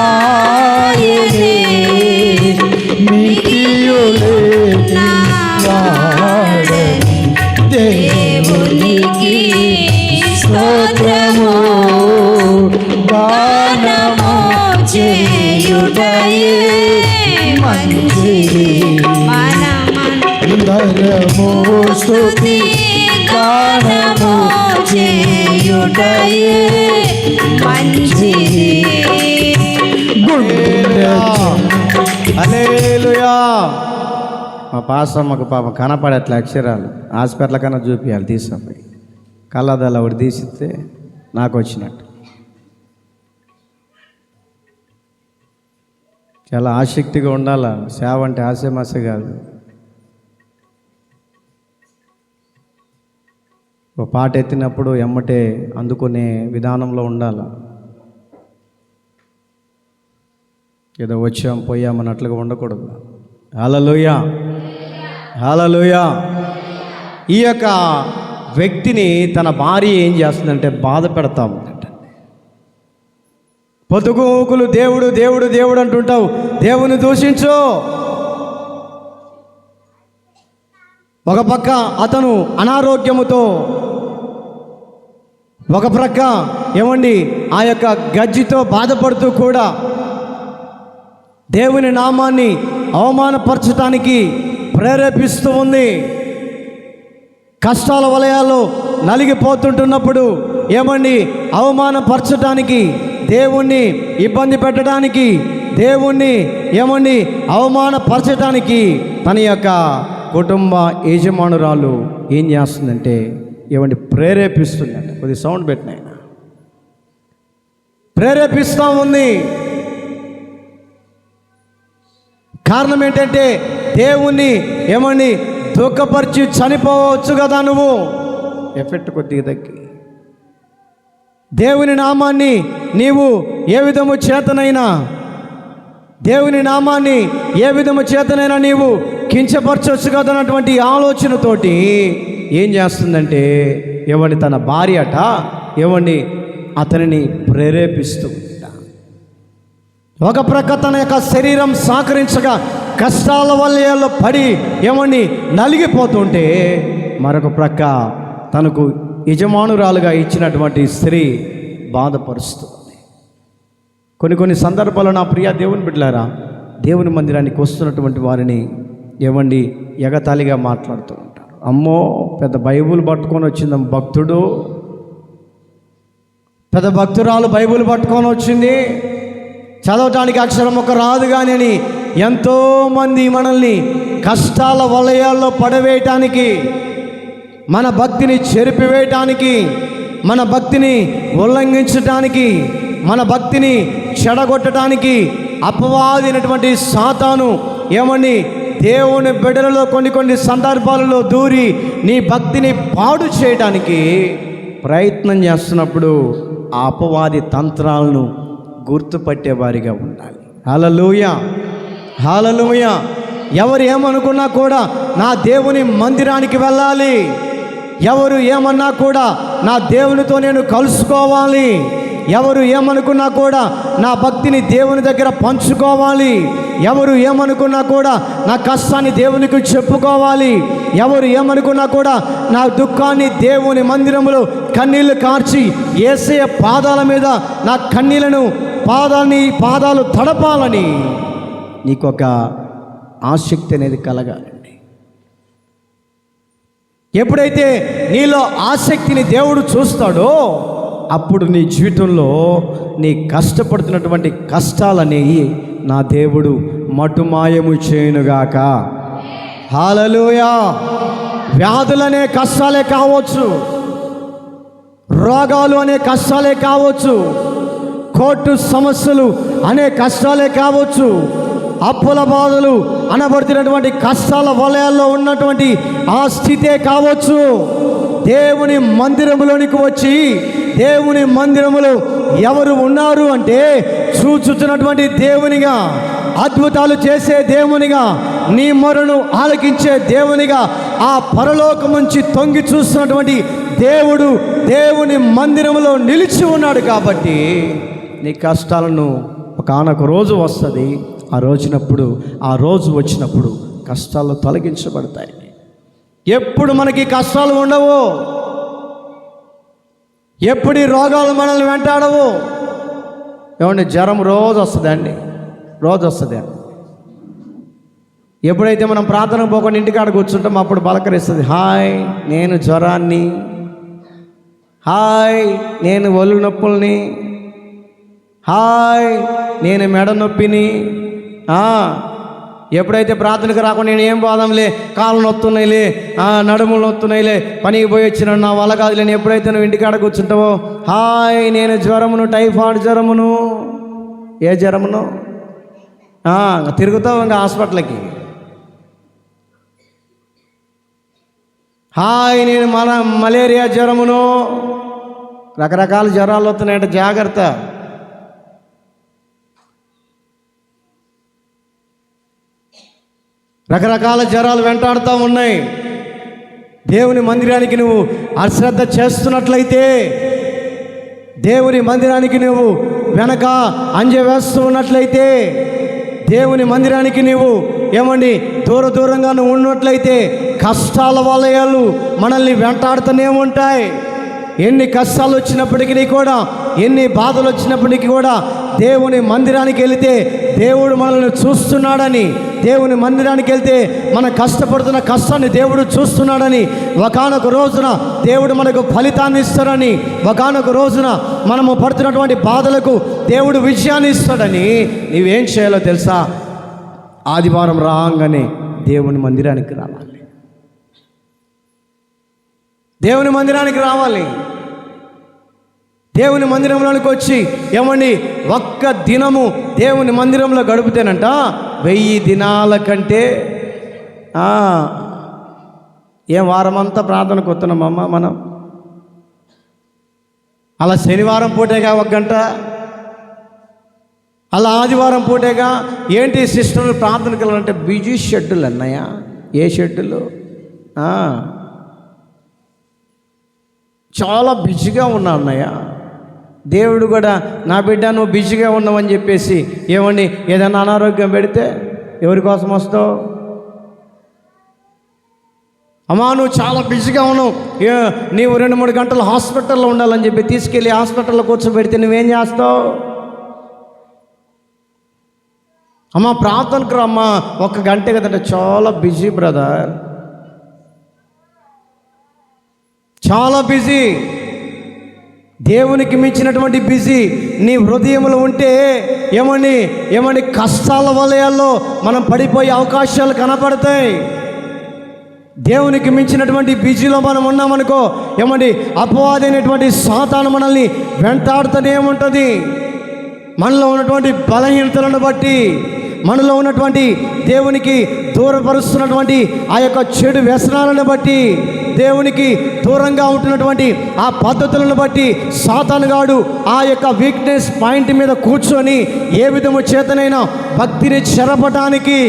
ఆయనే నీతియులేని వాడని దేవునికి స్తోత్రము గానము చేయుటయే మంచిది మనమందరము స్తుతి గానము చేయుటయే మంచిది హల్లెలూయా. మా పాస్టమ్మకు పాపం కనపడట్లే అక్షరాలు, హాస్పిటల్ కన్నా చూపించాలి. తీసుకుపోయి కళ్ళద్దాలు ఒకటి తీసిస్తే నాకు వచ్చినట్టు. చాలా ఆసక్తిగా ఉండాలా. సేవ అంటే ఆశమాస కాదు. ఒక పాట ఎత్తినప్పుడు ఎమ్మటే అందుకునే విధానంలో ఉండాల. ఏదో వచ్చాం పోయామన్నట్లుగా ఉండకూడదు. హల్లెలూయా, హల్లెలూయా. ఈ యొక్క వ్యక్తిని తన భార్య ఏం చేస్తుందంటే బాధ పెడతా ఉందంట. పొద్దుగూకులు దేవుడు దేవుడు దేవుడు అంటుంటావు, దేవుని దూషించు. ఒక పక్క అతను అనారోగ్యముతో, ఒక ప్రక్క ఏమండి ఆ యొక్క గజ్జితో బాధపడుతూ కూడా దేవుని నామాన్ని అవమానపరచటానికి ప్రేరేపిస్తూ ఉంది. కష్టాల వలయాల్లో నలిగిపోతుంటున్నప్పుడు ఏమండి అవమానపరచటానికి, దేవుణ్ణి ఇబ్బంది పెట్టడానికి, దేవుణ్ణి ఏమండి అవమానపరచటానికి తన యొక్క కుటుంబ యజమానురాలు ఏం చేస్తుందంటే ఏమండి ప్రేరేపిస్తుందంట. కొద్ది సౌండ్ పెట్టినాయన. ప్రేరేపిస్తూ ఉంది. కారణం ఏంటంటే దేవుణ్ణి ఏమండి దుఃఖపరిచి చనిపోవచ్చు కదా నువ్వు. ఎఫెక్ట్ కొద్దిగా తగ్గి దేవుని నామాన్ని నీవు ఏ విధము చేతనైనా, దేవుని నామాన్ని ఏ విధము చేతనైనా నీవు కించపరచవచ్చు కదా అన్నటువంటి ఆలోచనతోటి ఏం చేస్తుందంటే ఏమండి తన భార్య అట ఏమండి అతనిని ప్రేరేపిస్తూ. ఒక ప్రక్క తన యొక్క శరీరం సహకరించగా కష్టాల వలయాల్లో పడి ఏమని నలిగిపోతుంటే, మరొక ప్రక్క తనకు యజమానురాలుగా ఇచ్చినటువంటి స్త్రీ బాధపరుస్తుంది. కొన్ని సందర్భాల్లో నా ప్రియ దేవుని బిడ్డలారా, దేవుని మందిరానికి వస్తున్నటువంటి వారిని ఏమండి ఎగతాళిగా మాట్లాడుతూ ఉంటారు. అమ్మో పెద్ద బైబుల్ పట్టుకొని వచ్చింది భక్తుడు, పెద్ద భక్తురాలు బైబుల్ పట్టుకొని వచ్చింది, చదవటానికి అక్షరం ఒక రాదు కానీ అని ఎంతోమంది మనల్ని కష్టాల వలయాల్లో పడవేయటానికి, మన భక్తిని చెరిపివేయటానికి, మన భక్తిని ఉల్లంఘించటానికి, మన భక్తిని చెడగొట్టడానికి అపవాదినటువంటి సాతాను ఏమని దేవుని బిడ్డలలో కొన్ని సందర్భాలలో దూరి నీ భక్తిని పాడు చేయడానికి ప్రయత్నం చేస్తున్నప్పుడు ఆ అపవాది తంత్రాలను గుర్తుపట్టేవారిగా ఉండాలి. హల్లెలూయా, హల్లెలూయా. ఎవరు ఏమనుకున్నా కూడా నా దేవుని మందిరానికి వెళ్ళాలి, ఎవరు ఏమన్నా కూడా నా దేవునితో నేను కలుసుకోవాలి, ఎవరు ఏమనుకున్నా కూడా నా భక్తిని దేవుని దగ్గర పంచుకోవాలి, ఎవరు ఏమనుకున్నా కూడా నా కష్టాన్ని దేవునికి చెప్పుకోవాలి, ఎవరు ఏమనుకున్నా కూడా నా దుఃఖాన్ని దేవుని మందిరములో కన్నీళ్లు కార్చి యేసయ్య పాదాల మీద నా కన్నీళ్లను పాదాలు తడపాలని నీకొక ఆసక్తి అనేది కలగాలండి. ఎప్పుడైతే నీలో ఆసక్తిని దేవుడు చూస్తాడో అప్పుడు నీ జీవితంలో నీ కష్టపడుతున్నటువంటి కష్టాలనేవి నా దేవుడు మటుమాయము చేయునుగాక. హల్లెలూయా. వ్యాధులనే కష్టాలే కావచ్చు, రోగాలు అనే కష్టాలే కావచ్చు, కోర్టు సమస్యలు అనే కష్టాలే కావచ్చు, అప్పుల బాధలు అనబడుతున్నటువంటి కష్టాల వలయాల్లో ఉన్నటువంటి ఆ స్థితే కావచ్చు. దేవుని మందిరములోనికి వచ్చి దేవుని మందిరములో ఎవరు ఉన్నారు అంటే చూచుతున్నటువంటి దేవునిగా, అద్భుతాలు చేసే దేవునిగా, నీ మొరను ఆలకించే దేవునిగా, ఆ పరలోకం నుంచి తొంగి చూస్తున్నటువంటి దేవుడు దేవుని మందిరములో నిలిచి ఉన్నాడు. కాబట్టి నీ కష్టాలను ఒకానొక రోజు వస్తుంది. ఆ రోజు వచ్చినప్పుడు కష్టాలు తొలగించబడతాయి. ఎప్పుడు మనకి కష్టాలు ఉండవు, ఎప్పుడు ఈ రోగాలు మనల్ని వెంటాడవు. ఏమండి, జ్వరం రోజు వస్తుందండి, రోజు వస్తుంది. ఎప్పుడైతే మనం ప్రార్థనకు పోకుండా ఇంటికాడ కూర్చుంటాం అప్పుడు పలకరిస్తుంది, హాయ్ నేను జ్వరాన్ని, హాయ్ నేను ఒళ్ళు నొప్పుల్ని, హాయ్ నేను మెడ నొప్పిని. ఎప్పుడైతే ప్రార్థనకు రాకుండా నేను ఏం పోదాంలే, కాళ్ళు నొత్తున్నాయిలే, నడుములు నొత్తున్నాయిలే, పనికి పోయి వచ్చిన నా వల్ల కాదులే. ఎప్పుడైతే నువ్వు ఇంటికాడ కూర్చుంటావో, హాయ్ నేను జ్వరమును, టైఫాయిడ్ జ్వరమును, ఏ జ్వరమును తిరుగుతావు ఇంకా హాస్పిటల్కి. హాయ్ నేను మలేరియా జ్వరమును, రకరకాల జ్వరాలు వస్తున్నాయంటే జాగ్రత్త. రకరకాల జ్వరాలు వెంటాడుతూ ఉన్నాయి. దేవుని మందిరానికి నువ్వు అశ్రద్ధ చేస్తున్నట్లయితే, దేవుని మందిరానికి నువ్వు వెనక అంజ వేస్తూ ఉన్నట్లయితే, దేవుని మందిరానికి నువ్వు ఏమండి దూరంగా నువ్వు ఉన్నట్లయితే కష్టాల వలయాలు మనల్ని వెంటాడుతూనే ఉంటాయి. ఎన్ని కష్టాలు వచ్చినప్పటికీ కూడా, ఎన్ని బాధలు వచ్చినప్పటికీ కూడా దేవుని మందిరానికి వెళితే దేవుడు మనల్ని చూస్తున్నాడని, దేవుని మందిరానికి వెళ్తే మన కష్టపడుతున్న కష్టాన్ని దేవుడు చూస్తున్నాడని, ఒకానొక రోజున దేవుడు మనకు ఫలితాన్ని ఇస్తాడని, ఒకానొక రోజున మనము పడుతున్నటువంటి బాధలకు దేవుడు విజయాన్ని ఇస్తాడని నీవేం చేయాలో తెలుసా? ఆదివారం రాగానే దేవుని మందిరానికి రావాలి. దేవుని మందిరానికి రావాలి. దేవుని మందిరంలోనికి వచ్చి ఏమండి ఒక్క దినము దేవుని మందిరంలో గడిపితేనంట 1000 దినాల కంటే వారమంతా ప్రార్థనకు వస్తున్నామమ్మ మనం. అలా శనివారం పూటేగా 1 గంట, అలా ఆదివారం పూటేగా. ఏంటి సిస్టర్లు ప్రార్థనకు వెళ్ళాలంటే బిజీ షెడ్యూల్ అన్నయ్య. ఏ షెడ్యూల్? చాలా బిజీగా ఉన్నా అన్నయ్య. దేవుడు కూడా నా బిడ్డ నువ్వు బిజీగా ఉన్నావని చెప్పేసి ఏమండి ఏదైనా అనారోగ్యం పెడితే ఎవరి కోసం వస్తావు? అమ్మా నువ్వు చాలా బిజీగా ఉన్నావు, నీవు 2-3 గంటలు హాస్పిటల్లో ఉండాలని చెప్పి తీసుకెళ్ళి హాస్పిటల్లో కూర్చోబెడితే నువ్వేం చేస్తావు? అమ్మా ప్రార్థనకు రమ్మా 1 గంటే కదంటే చాలా బిజీ బ్రదర్, చాలా బిజీ. దేవునికి మించినటువంటి బిజీ నీ హృదయంలో ఉంటే ఏమండి కష్టాల వలయాల్లో మనం పడిపోయే అవకాశాలు కనపడతాయి. దేవునికి మించినటువంటి బిజీలో మనం ఉన్నామనుకో ఏమండి అపవాదైనటువంటి సాతాను మనల్ని వెంటాడుతూనే ఉంటుంది. మనలో ఉన్నటువంటి బలహీనతలను బట్టి, మనలో ఉన్నటువంటి దేవునికి దూరపరుస్తున్నటువంటి ఆ యొక్క చెడు వ్యసనాలను బట్టి, దేవునికి దూరంగా ఉంటున్నటువంటి ఆ పద్ధతులను బట్టి సాతానుగాడు ఆ యొక్క వీక్నెస్ పాయింట్ మీద కూర్చొని ఏ విధము చేతనైనా భక్తిని చెరపటానికి,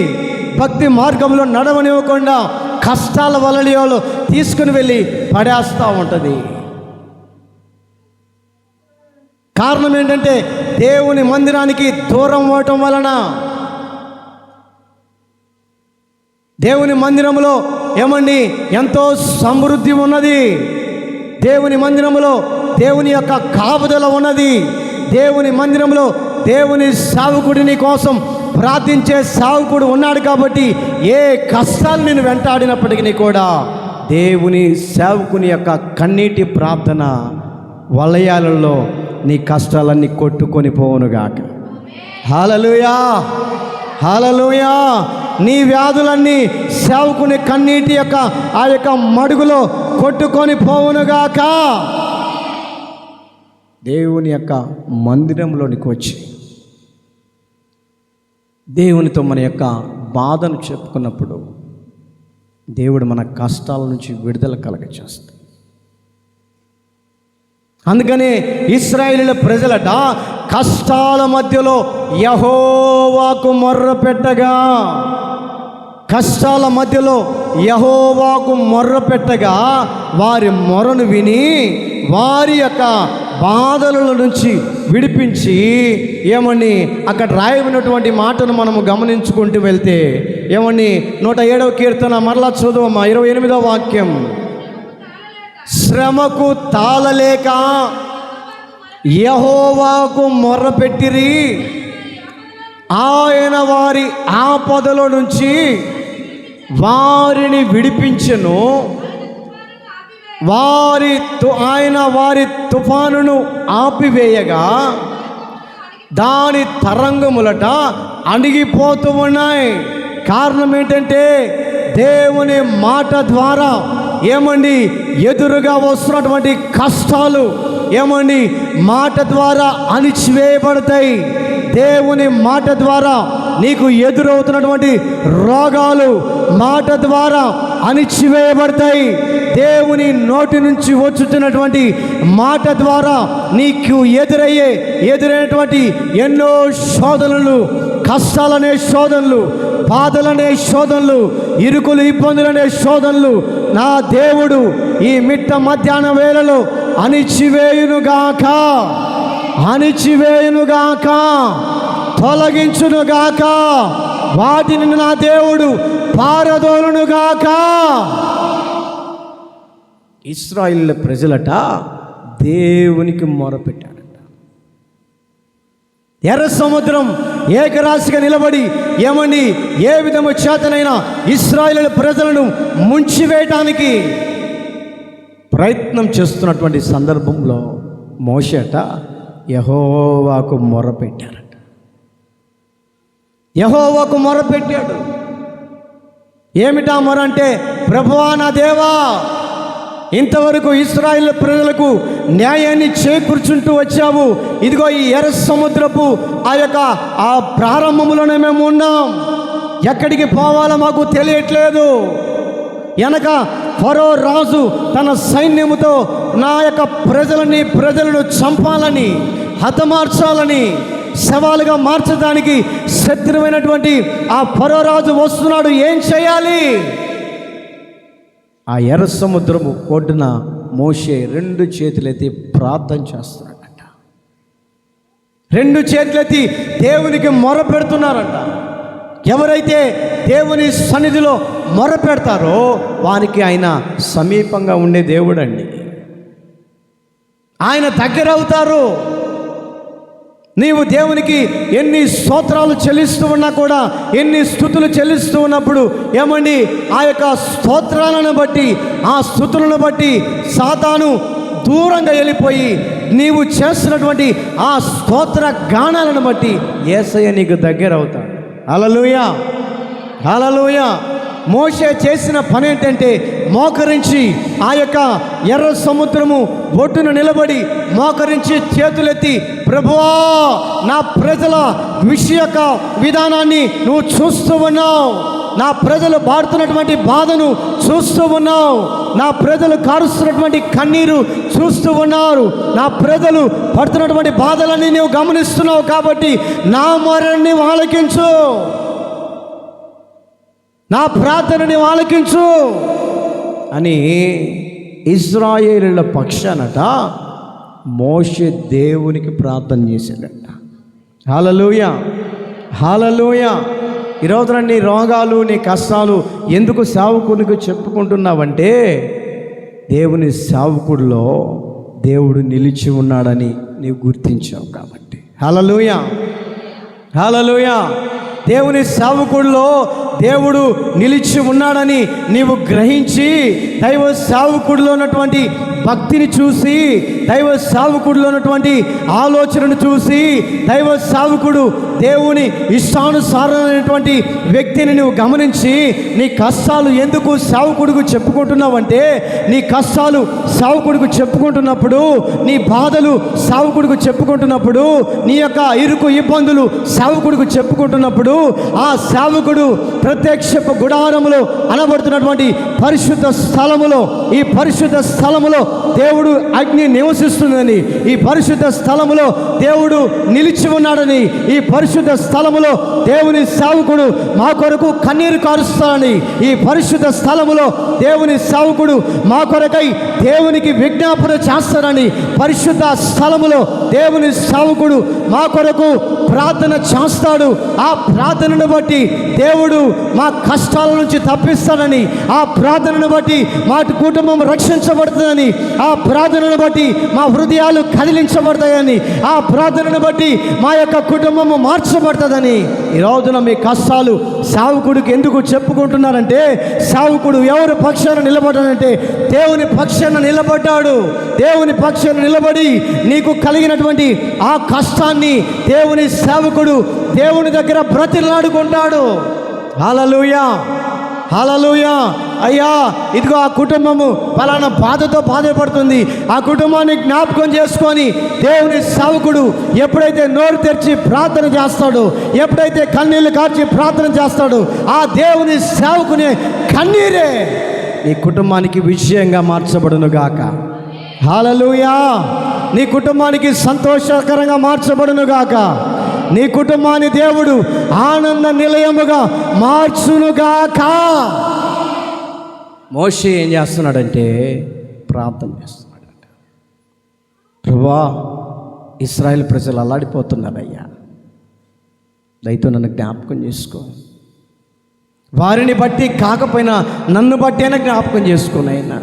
భక్తి మార్గంలో నడవనివ్వకుండా కష్టాల వలయాలు తీసుకుని వెళ్ళి పడేస్తూ ఉంటుంది. కారణం ఏంటంటే దేవుని మందిరానికి దూరం అవ్వటం వలన. దేవుని మందిరంలో ఏమండి ఎంతో సమృద్ధి ఉన్నది. దేవుని మందిరంలో దేవుని యొక్క కాపుదల ఉన్నది. దేవుని మందిరంలో దేవుని సేవకుడిని కోసం ప్రార్థించే సేవకుడు ఉన్నాడు కాబట్టి ఏ కష్టాలు నేను వెంటాడినప్పటికీ కూడా దేవుని సేవకుని యొక్క కన్నీటి ప్రార్థన వలయాలలో నీ కష్టాలన్నీ కొట్టుకొని పోవునుగాక. హల్లెలూయా, హల్లెలూయా. నీ వ్యాధులన్నీ సేవకుని కన్నీటి యొక్క ఆ యొక్క మడుగులో కొట్టుకొని పోవునుగాక. దేవుని యొక్క మందిరంలోనికి వచ్చి దేవునితో మన యొక్క బాధను చెప్పుకున్నప్పుడు దేవుడు మన కష్టాల నుంచి విడుదల కలగచేస్తాడు. అందుకని ఇశ్రాయేలీయుల ప్రజలట కష్టాల మధ్యలో యెహోవాకు మొర్ర పెట్టగా, కష్టాల మధ్యలో యెహోవాకు మొర్ర పెట్టగా వారి మొరను విని వారి యొక్క బాధల నుంచి విడిపించి ఏమని అక్కడ రాయబడినటువంటి మాటను మనము గమనించుకుంటూ వెళ్తే ఏమని 107వ కీర్తన మరలా చదువమ్మా, 28వ వాక్యం. శ్రమకు తాళలేక యెహోవాకు మొర్రపెట్టిరి, ఆయన వారి ఆపదలో నుంచి వారిని విడిపించెను. ఆయన వారి తుఫానును ఆపివేయగా దాని తరంగములట అణిగిపోతూ ఉన్నాయి. కారణం ఏంటంటే దేవుని మాట ద్వారా ఏమండి ఎదురుగా వస్తున్నటువంటి కష్టాలు ఏమండి మాట ద్వారా అణిచివేయబడతాయి. దేవుని మాట ద్వారా నీకు ఎదురవుతున్నటువంటి రోగాలు మాట ద్వారా అణిచివేయబడతాయి. దేవుని నోటి నుంచి వచ్చుతున్నటువంటి మాట ద్వారా నీకు ఎదురైనటువంటి ఎన్నో శోధనలు, కష్టాలనే శోధనలు, బాధలనే శోధనలు, ఇరుకులు ఇబ్బందులనే శోధనలు నా దేవుడు ఈ మిట్ట మధ్యాహ్న వేళలో అణిచివేయునుగాక, అణిచివేయునుగాక, తొలగించునుగాక, వాటిని నా దేవుడు పారదోలునుగాక. ఇశ్రాయేలు ప్రజలట దేవునికి మొరపెట్టారట. ఎర్ర సముద్రం ఏకరాశిగా నిలబడి ఏమని ఏ విధము చేతనైనా ఇశ్రాయేలు ప్రజలను ముంచివేయటానికి ప్రయత్నం చేస్తున్నటువంటి సందర్భంలో మోషే అట యెహోవాకు మొరపెట్టారట. యెహోవాకు మొరపెట్టాడు. ఏమిటా మొర అంటే, ప్రభువా నా దేవా, ఇంతవరకు ఇశ్రాయేలు ప్రజలకు న్యాయాన్ని చేకూర్చుంటూ వచ్చావు. ఇదిగో ఈ ఎర్ర సముద్రపు ఆ ప్రారంభంలోనే మేము ఉన్నాం. ఎక్కడికి పోవాలో మాకు తెలియట్లేదు. వెనక ఫరో రాజు తన సైన్యముతో నా యొక్క ప్రజలను చంపాలని, హతమార్చాలని, శవాలుగా మార్చడానికి శత్రువైనటువంటి ఆ ఫరో రాజు వస్తున్నాడు. ఏం చేయాలి? ఆ ఎర్ర సముద్రము ఒడ్డున మోషే 2 చేతులెత్తి ప్రార్థన చేస్తున్నాడట. 2 చేతులెత్తి దేవునికి మొర పెడుతున్నారంట. ఎవరైతే దేవుని సన్నిధిలో మొర పెడతారో వారికి ఆయన సమీపంగా ఉండే దేవుడండి. ఆయన దగ్గర అవుతారు. నీవు దేవునికి ఎన్ని స్తోత్రాలు చెల్లిస్తూ ఉన్నా కూడా, ఎన్ని స్తుతులు చెల్లిస్తూ ఉన్నప్పుడు ఏమండి ఆ యొక్క స్తోత్రాలను బట్టి, ఆ స్తుతులను బట్టి సాతాను దూరంగా వెళ్ళిపోయి నీవు చేస్తున్నటువంటి ఆ స్తోత్ర గానాలను బట్టి యేసయ్య నీకు దగ్గర అవుతాడు. హల్లెలూయా, హల్లెలూయా. మోషే చేసిన పని ఏంటంటే మోకరించి ఆ యొక్క ఎర్ర సముద్రము ఒడ్డున నిలబడి మోకరించి చేతులెత్తి, ప్రభువా నా ప్రజల విషయక విధానాన్ని నువ్వు చూస్తూ ఉన్నావు, నా ప్రజలు పాడుతున్నటువంటి బాధను చూస్తూ ఉన్నావు, నా ప్రజలు కారుస్తున్నటువంటి కన్నీరు చూస్తూ ఉన్నారు, నా ప్రజలు పడుతున్నటువంటి బాధలన్నీ నువ్వు గమనిస్తున్నావు. కాబట్టి నా మొరని ఆలకించు, నా ప్రార్థనని ఆలకించు అని ఇశ్రాయేలీయుల పక్షానట మోషే దేవునికి ప్రార్థన చేశాడట. హల్లెలూయా, హల్లెలూయా. ఈరోజు నీ రోగాలు, నీ కష్టాలు ఎందుకు సేవకునికి చెప్పుకుంటున్నావంటే దేవుని సేవకుడిలో దేవుడు నిలిచి ఉన్నాడని నీవు గుర్తించావు కాబట్టి. హల్లెలూయా, హల్లెలూయా. దేవుని సేవకుడిలో దేవుడు నిలిచి ఉన్నాడని నీవు గ్రహించి దైవ సేవకుడిలో ఉన్నటువంటి భక్తిని చూసి, దైవ సేవకుడిలో ఉన్నటువంటి ఆలోచనను చూసి, దైవ సేవకుడు దేవుని ఇష్టానుసారమైనటువంటి వ్యక్తిని నువ్వు గమనించి నీ కష్టాలు ఎందుకు సేవకుడికి చెప్పుకుంటున్నావంటే, నీ కష్టాలు సేవకుడికి చెప్పుకుంటున్నప్పుడు, నీ బాధలు సేవకుడికి చెప్పుకుంటున్నప్పుడు, నీ యొక్క ఇరుకు ఇబ్బందులు సేవకుడికి చెప్పుకుంటున్నప్పుడు, ఆ సేవకుడు ప్రత్యక్షపు గుడారములో అనబడుతున్నటువంటి పరిశుద్ధ స్థలములో, ఈ పరిశుద్ధ స్థలములో దేవుడు అగ్ని నివసిస్తుందని, ఈ పరిశుద్ధ స్థలములో దేవుడు నిలిచి ఉన్నాడని, ఈ పరిశుద్ధ స్థలములో దేవుని సేవకుడు మా కొరకు కన్నీరు కారుస్తాడని, ఈ పరిశుద్ధ స్థలములో దేవుని సేవకుడు మా కొరకై దేవునికి విజ్ఞాపన చేస్తాడని, పరిశుద్ధ స్థలములో దేవుని సేవకుడు మా కొరకు ప్రార్థన చేస్తాడు. ఆ ప్రార్థనను బట్టి దేవుడు మా కష్టాల నుంచి తప్పిస్తాడని, ఆ ప్రార్థనను బట్టి మా కుటుంబం రక్షించబడుతుందని, ఆ ప్రార్థనను బట్టి మా హృదయాలు కదిలించబడతాయని, ఆ ప్రార్థనను బట్టి మా యొక్క కుటుంబము మార్చబడుతుందని. ఈ రోజున మీ కష్టాలు సేవకుడికి ఎందుకు చెప్పుకుంటున్నారంటే, సేవకుడు ఎవరి పక్షాన నిలబడ్డాడంటే దేవుని పక్షాన నిలబడ్డాడు. దేవుని పక్షాన నిలబడి నీకు కలిగినటువంటి ఆ కష్టాన్ని దేవుని సేవకుడు దేవుని దగ్గర బ్రతిలాడుకుంటాడు. హల్లెలూయా, హల్లెలూయా. అయ్యా, ఇదిగో ఆ కుటుంబము ఫలానా బాధతో బాధపడుతుంది, ఆ కుటుంబాన్ని జ్ఞాపకం చేసుకొని దేవుని సేవకుడు ఎప్పుడైతే నోరు తెరిచి ప్రార్థన చేస్తాడో, ఎప్పుడైతే కన్నీళ్లు కార్చి ప్రార్థన చేస్తాడో, ఆ దేవుని సేవకుని కన్నీరే నీ కుటుంబానికి విజయంగా మార్చబడును గాక. హల్లెలూయా. నీ కుటుంబానికి సంతోషకరంగా మార్చబడును గాక. నీ కుటుంబాన్ని దేవుడు ఆనంద నిలయముగా మార్చునుగాక. మోషే ఏం చేస్తున్నాడంటే ప్రార్థన చేస్తున్నాడంట. ప్రభువా, ఇశ్రాయేల్ ప్రజలు అల్లాడిపోతున్నారయ్యా, దయతో నన్ను జ్ఞాపకం చేసుకో. వారిని బట్టి కాకపోయినా నన్ను బట్టి అయినా జ్ఞాపకం చేసుకోనైనా.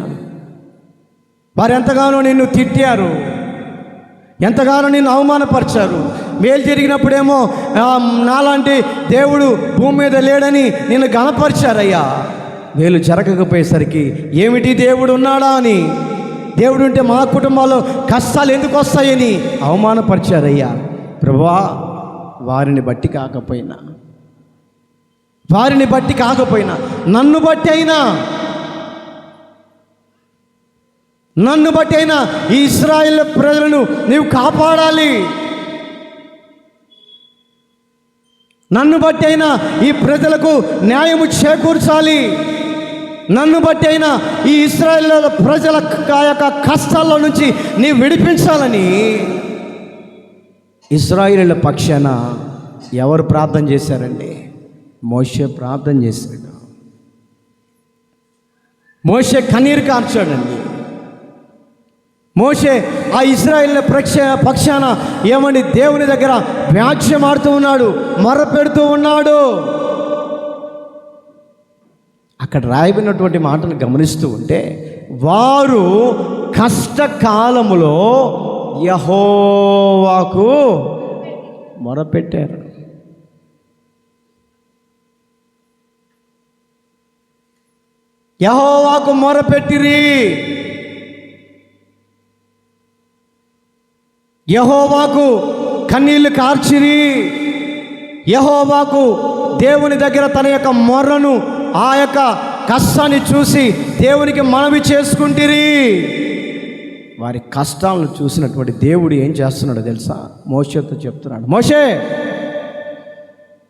వారు ఎంతగానో నిన్ను తిట్టారు, ఎంతగానో నిన్ను అవమానపరిచారు. మేలు జరిగినప్పుడేమో నాలాంటి దేవుడు భూమి మీద లేడని నిన్ను గణపరిచారయ్యా. మేలు జరగకపోయేసరికి ఏమిటి దేవుడు ఉన్నాడా అని, దేవుడు ఉంటే మా కుటుంబాల్లో కష్టాలు ఎందుకు వస్తాయని అవమానపరిచారయ్యా. ప్రభువా, వారిని బట్టి కాకపోయినా నన్ను బట్టి అయినా ఈ ఇశ్రాయేలు ప్రజలను నీవు కాపాడాలి. నన్ను బట్టి అయినా ఈ ప్రజలకు న్యాయము చేకూర్చాలి. నన్ను బట్టి అయినా ఈ ఇశ్రాయేలు ప్రజల యొక్క కష్టాల్లో నుంచి నీవు విడిపించాలని ఇశ్రాయేలు పక్షాన ఎవరు ప్రార్థన చేశారండి? మోషే ప్రార్థన చేశాడు. మోషే కన్నీరు కార్చాడండి. మోషే ఆ ఇశ్రాయేలు పక్షాన ఏమని దేవుని దగ్గర వ్యాజ్యమాడుతూ ఉన్నాడు, మొరపెడుతూ ఉన్నాడు. అక్కడ రాయబడినటువంటి మాటను గమనిస్తూ ఉంటే, వారు కష్టకాలములో యెహోవాకు మొరపెట్టారు. యెహోవాకు మొరపెట్టిరి, యెహోవాకు కన్నీళ్లు కార్చిరి, యెహోవాకు దేవుని దగ్గర తన యొక్క మొర్రను, ఆ యొక్క కష్టాన్ని చూసి దేవునికి మనవి చేసుకుంటిరి. వారి కష్టాలను చూసినటువంటి దేవుడు ఏం చేస్తున్నాడో తెలుసా? మోషేతో చెప్తున్నాడు, మోషే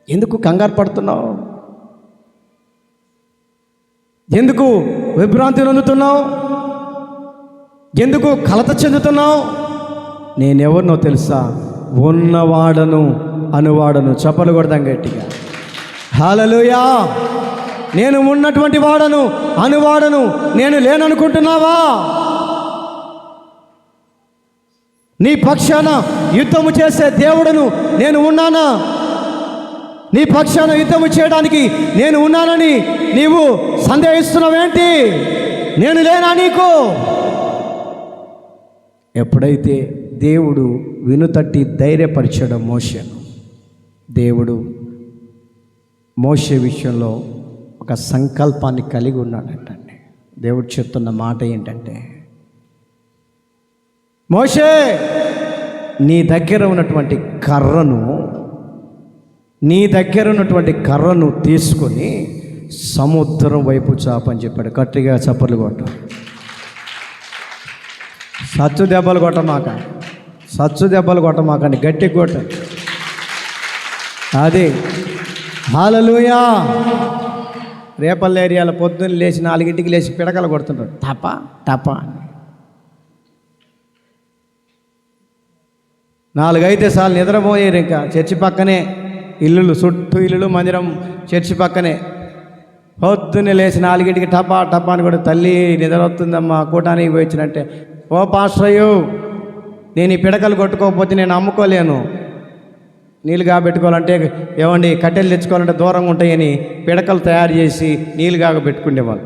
ఎందుకు కంగారు పడుతున్నావు? ఎందుకు విభ్రాంతి నొందుతున్నావు? ఎందుకు కలత చెందుతున్నావు? నేనెవరినో తెలుసా? ఉన్నవాడను అనువాడను. చప్పలు కొడదాం గట్టిగా. హల్లెలూయా. నేను ఉన్నటువంటి వాడను అనువాడను. నేను లేననుకుంటున్నావా? నీ పక్షాన యుద్ధము చేసే దేవుడను నేను ఉన్నానా? నీ పక్షాన యుద్ధము చేయడానికి నేను ఉన్నానని నీవు సందేహిస్తున్నావేంటి? నేను లేనా నీకు? ఎప్పుడైతే దేవుడు వినుతట్టి ధైర్యపరిచాడు మోషేను, దేవుడు మోషే విషయంలో ఒక సంకల్పాన్ని కలిగి ఉన్నాడంటండి. దేవుడు చెప్తున్న మాట ఏంటంటే, మోషే నీ దగ్గర ఉన్నటువంటి కర్రను తీసుకొని సముద్రం వైపు చాపని చెప్పాడు. గట్టిగా చప్పట్లు కొట్ట. సచ్చు దెబ్బలు కొట్టమాకండి, గట్టి కొట్ట. అది హల్లెలూయా. రేపల్ల ఏరియాలో పొద్దున్న లేచి 4 లేచి పిడకలు కొడుతుంటారు, టపా టపా అని. 4 అయితే చాలు, నిద్రపోయారు. ఇంకా చర్చి పక్కనే చుట్టూ ఇల్లులు, మందిరం చర్చి పక్కనే. పొద్దున్నే లేచి 4 టపా టపా అని కూడా, తల్లి నిద్ర వస్తుందమ్మా కూటానికి పోయించినట్టే, ఓ పాస్టరయ్యో నేను ఈ పిడకలు కొట్టుకోకపోతే నేను అమ్ముకోలేను, నీళ్ళు కాబెట్టుకోవాలంటే ఏమండి కట్టెలు తెచ్చుకోవాలంటే దూరంగా ఉంటాయని పిడకలు తయారు చేసి నీళ్ళు పెట్టుకునేవాళ్ళు.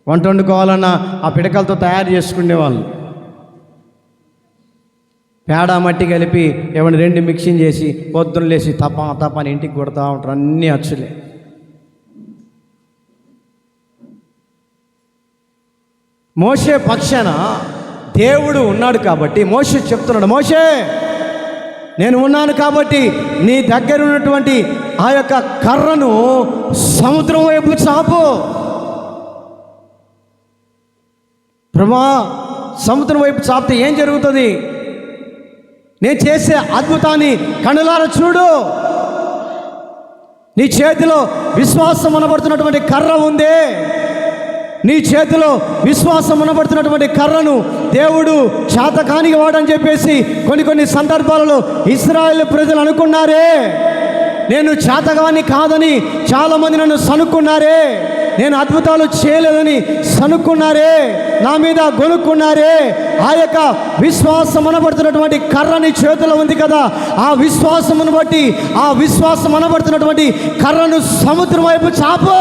వంట వండుకోవాలన్నా ఆ పిడకలతో తయారు చేసుకునేవాళ్ళు. పేడ మట్టి కలిపి ఏమన్నా 2 మిక్సింగ్ చేసి పొద్దున్న లేచి తప అని ఇంటికి కొడతా ఉంటారు. అన్నీ అచ్చులే. మోషే పక్షాన దేవుడు ఉన్నాడు కాబట్టి మోషే చెప్తున్నాడు, మోషే నేను ఉన్నాను కాబట్టి నీ దగ్గర ఉన్నటువంటి ఆ యొక్క కర్రను సముద్రం వైపు చాపు. ప్రభా, సముద్రం వైపు చాపితే ఏం జరుగుతుంది? నేను చేసే అద్భుతాన్ని కనులారా చూడు. నీ చేతిలో విశ్వాసం అనబడుతున్నటువంటి కర్ర ఉంది. నీ చేతిలో విశ్వాసం అనబడుతున్నటువంటి కర్రను దేవుడు చేతకానికి వాడని చెప్పేసి కొన్ని సందర్భాలలో ఇశ్రాయేలు ప్రజలు అనుకున్నారే. నేను చేతగాని కాదని చాలామంది నన్ను సనుక్కున్నారే. నేను అద్భుతాలు చేయలేదని సనుక్కున్నారే, నా మీద గొనుక్కున్నారే. ఆ యొక్క విశ్వాసం అనబడుతున్నటువంటి కర్రని చేతిలో ఉంది కదా, ఆ విశ్వాసమును బట్టి ఆ విశ్వాసం అనబడుతున్నటువంటి కర్రను సముద్రం వైపు చాపు.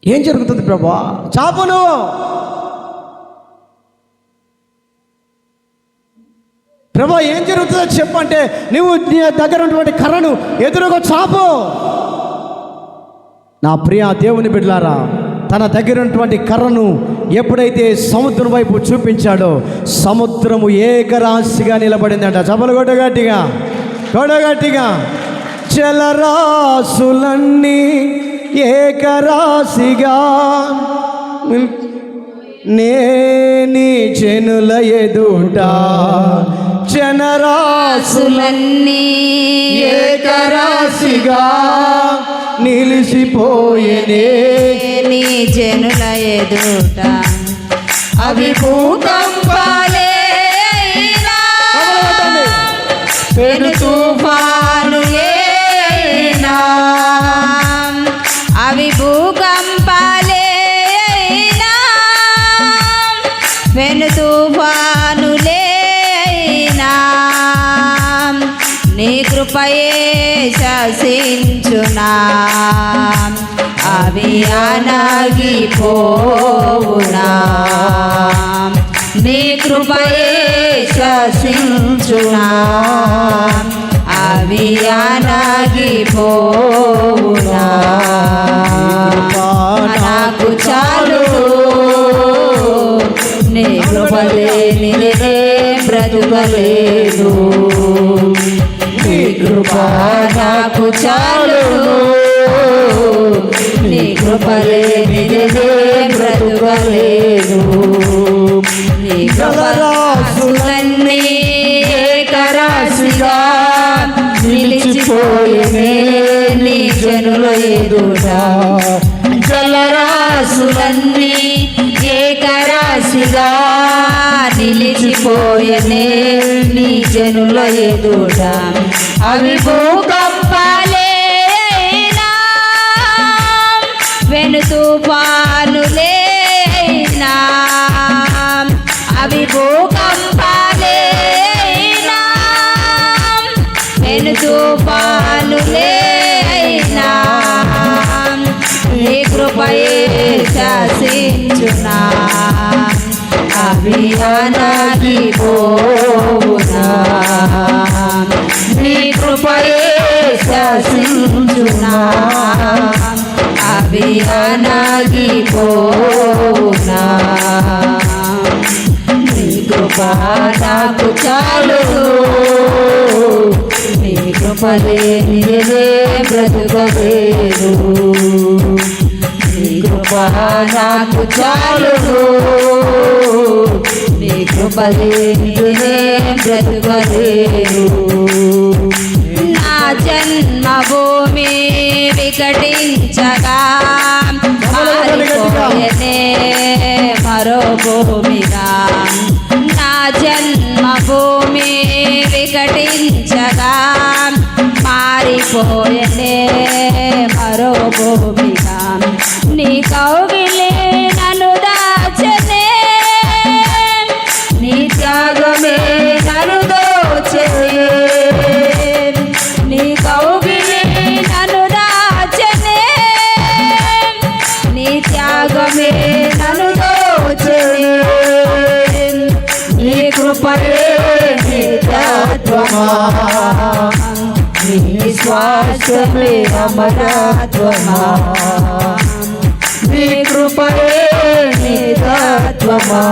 ఏం జరుగుతుంది ప్రభా? చాపును. ప్రభా ఏం జరుగుతుందో చెప్పంటే, నువ్వు నీ దగ్గర ఉన్నటువంటి కర్రను ఎదురుగా చాపు. నా ప్రియ దేవుని బిడ్డలారా, తన దగ్గర ఉన్నటువంటి కర్రను ఎప్పుడైతే సముద్రం వైపు చూపించాడో సముద్రము ఏకరాశిగా నిలబడిందంట. చపలు కొట్టగట్టిగా జలరాశులన్నీ ఏకరాశిగా నేని జనుల ఎదుట జనరాశులన్నీ ఏకరాశిగా నిలిచిపోయేనే నీ జనుల ఎదుట. అవి భూకంపాలే అయినా, పెను తుఫానులే అయినా, అవి భూకంపాలే అయినా, పెను తుఫానులే అయినా, నీ కృపయే శాసించునా. అవి అణగిపోవునా, నీ కృపయే శాసించునా. అవి అణగిపోవునా. నాకు చాలు నీ కృపలేనిదే బ్రతుకలేదు. నీ కృప నాకు చాలు, నీ కృపలేనిదే బ్రతుకలేదు. నీ కృపరాశులన్నీ ఏకరాశిగా నిలిచిపోయేనే నీ జనుల ఎదుట. జలరాశులన్నీ ఏకరాశిగా నిలిచిపోయేనే నీ జనుల ఎదుట. అవి భూకంపాలే అయినా, వెను తుఫానులే అయినా, అవి భూకంపాలే అయినా, వెను తుఫానులే అయినా, నీ కృపయే శాసించునా. అవి అణగిపోవునా, నీ కృపయే శాసించునా అవి అణగిపోవునా నీ కృప నాకు చాలును నీ కృప లేనిదే బ్రతుకలేను నీ కృప నాకు చాలును నీ కృప లేనిదే బ్రతుకలేను నా జన్మభూమి వికటించగా మారిపోయెనే మరో భూమిగా నా జన్మభూమి వికటించగా మారిపోయెనే మరో భూమిగా నీ కౌగిలే నన్ను దాచనే నీ త్యాగమే నన్ను దోచనే నీ కౌగిలే నన్ను దాచనే నీ త్యాగమే నన్ను దోచనే నీ కృపయే నిత్యత్వమా నీ శ్వాసమే అమరత్వమా నీ కృపయే నిత్యత్వమా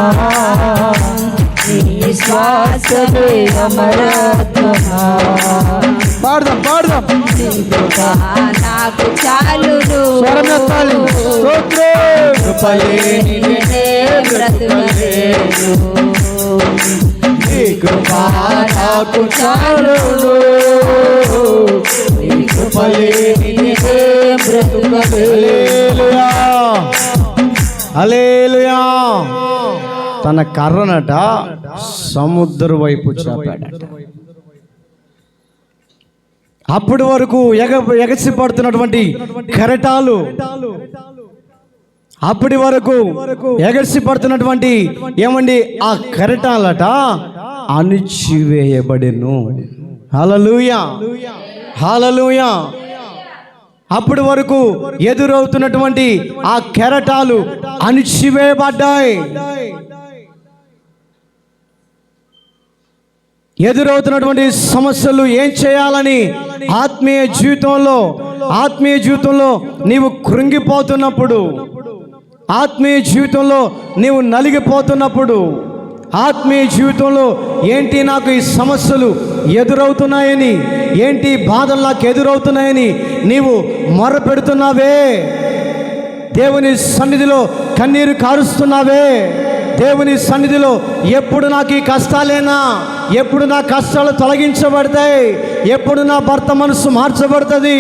నీ శ్వాసమే అమరత్వమా పాడదాం నీ కృప నాకు చాలును స్వరమెత్తాలి. స్తోత్రం. కృపలేనిదే బ్రతుకలేను నీ కృప నాకు చాలును నీ కృపలేనిదే బ్రతుకలేను హల్లెలూయా హల్లెలూయా. తన కర్రనట సముద్రం వైపు చాపాడట. అప్పటి వరకు ఎగసి పడుతున్నటువంటి కెరటాలు, అప్పటి వరకు ఎగసి పడుతున్నటువంటి ఏమండి ఆ కెరటాలట అణిచివేయబడెను. హల్లెలూయా హల్లెలూయా. అప్పటి వరకు ఎదురవుతున్నటువంటి ఆ కెరటాలు అణిచివేయబడ్డాయి. ఎదురవుతున్నటువంటి సమస్యలు ఏం చేయాలని ఆత్మీయ జీవితంలో నీవు కృంగిపోతున్నప్పుడు, ఆత్మీయ జీవితంలో నీవు నలిగిపోతున్నప్పుడు, ఆత్మీయ జీవితంలో ఏంటి నాకు ఈ సమస్యలు ఎదురవుతున్నాయని, ఏంటి బాధలు నాకు ఎదురవుతున్నాయని నీవు మొరపెడుతున్నావే, దేవుని సన్నిధిలో కన్నీరు కారుస్తున్నావే, దేవుని సన్నిధిలో ఎప్పుడు నాకు ఈ కష్టాలేనా, ఎప్పుడు నా కష్టాలు తొలగించబడతాయి, ఎప్పుడు నా భర్త మనసు మార్చబడుతుంది,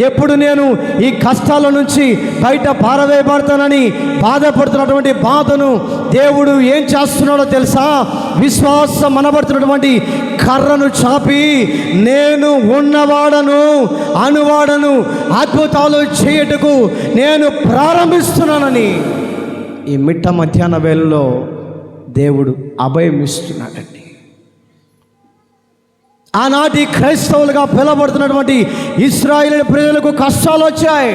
ఎప్పుడు నేను ఈ కష్టాల నుంచి బయట పారవేయబడతానని బాధపడుతున్నటువంటి బాధను దేవుడు ఏం చేస్తున్నాడో తెలుసా? విశ్వాసం అనబడుతున్నటువంటి కర్రను చాపి నేను ఉన్నవాడను అనువాడను అద్భుతాలు చేయుటకు నేను ప్రారంభిస్తున్నానని ఈ మిట్ట మధ్యాహ్న వేళలో దేవుడు అభయం ఇస్తున్నాడండి. ఆనాటి క్రైస్తవులుగా పిలువబడుతున్నటువంటి ఇశ్రాయేలు ప్రజలకు కష్టాలు వచ్చాయి,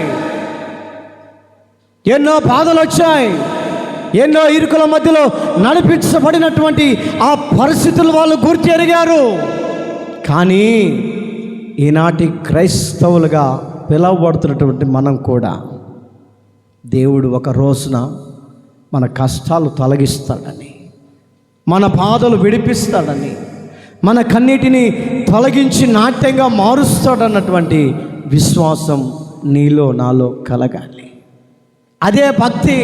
ఎన్నో బాధలు వచ్చాయి, ఎన్నో ఇరుకుల మధ్యలో నడిపించబడినటువంటి ఆ పరిస్థితులు వాళ్ళు గుర్తెరిగారు. కానీ ఈనాటి క్రైస్తవులుగా పిలువబడుతున్నటువంటి మనం కూడా దేవుడు ఒక రోజున మన కష్టాలు తొలగిస్తాడని, మన బాధలు విడిపిస్తాడని, మన కన్నీటిని తొలగించి నాట్యంగా మారుస్తాడన్నటువంటి విశ్వాసం నీలో నాలో కలగాలి. అదే భక్తి.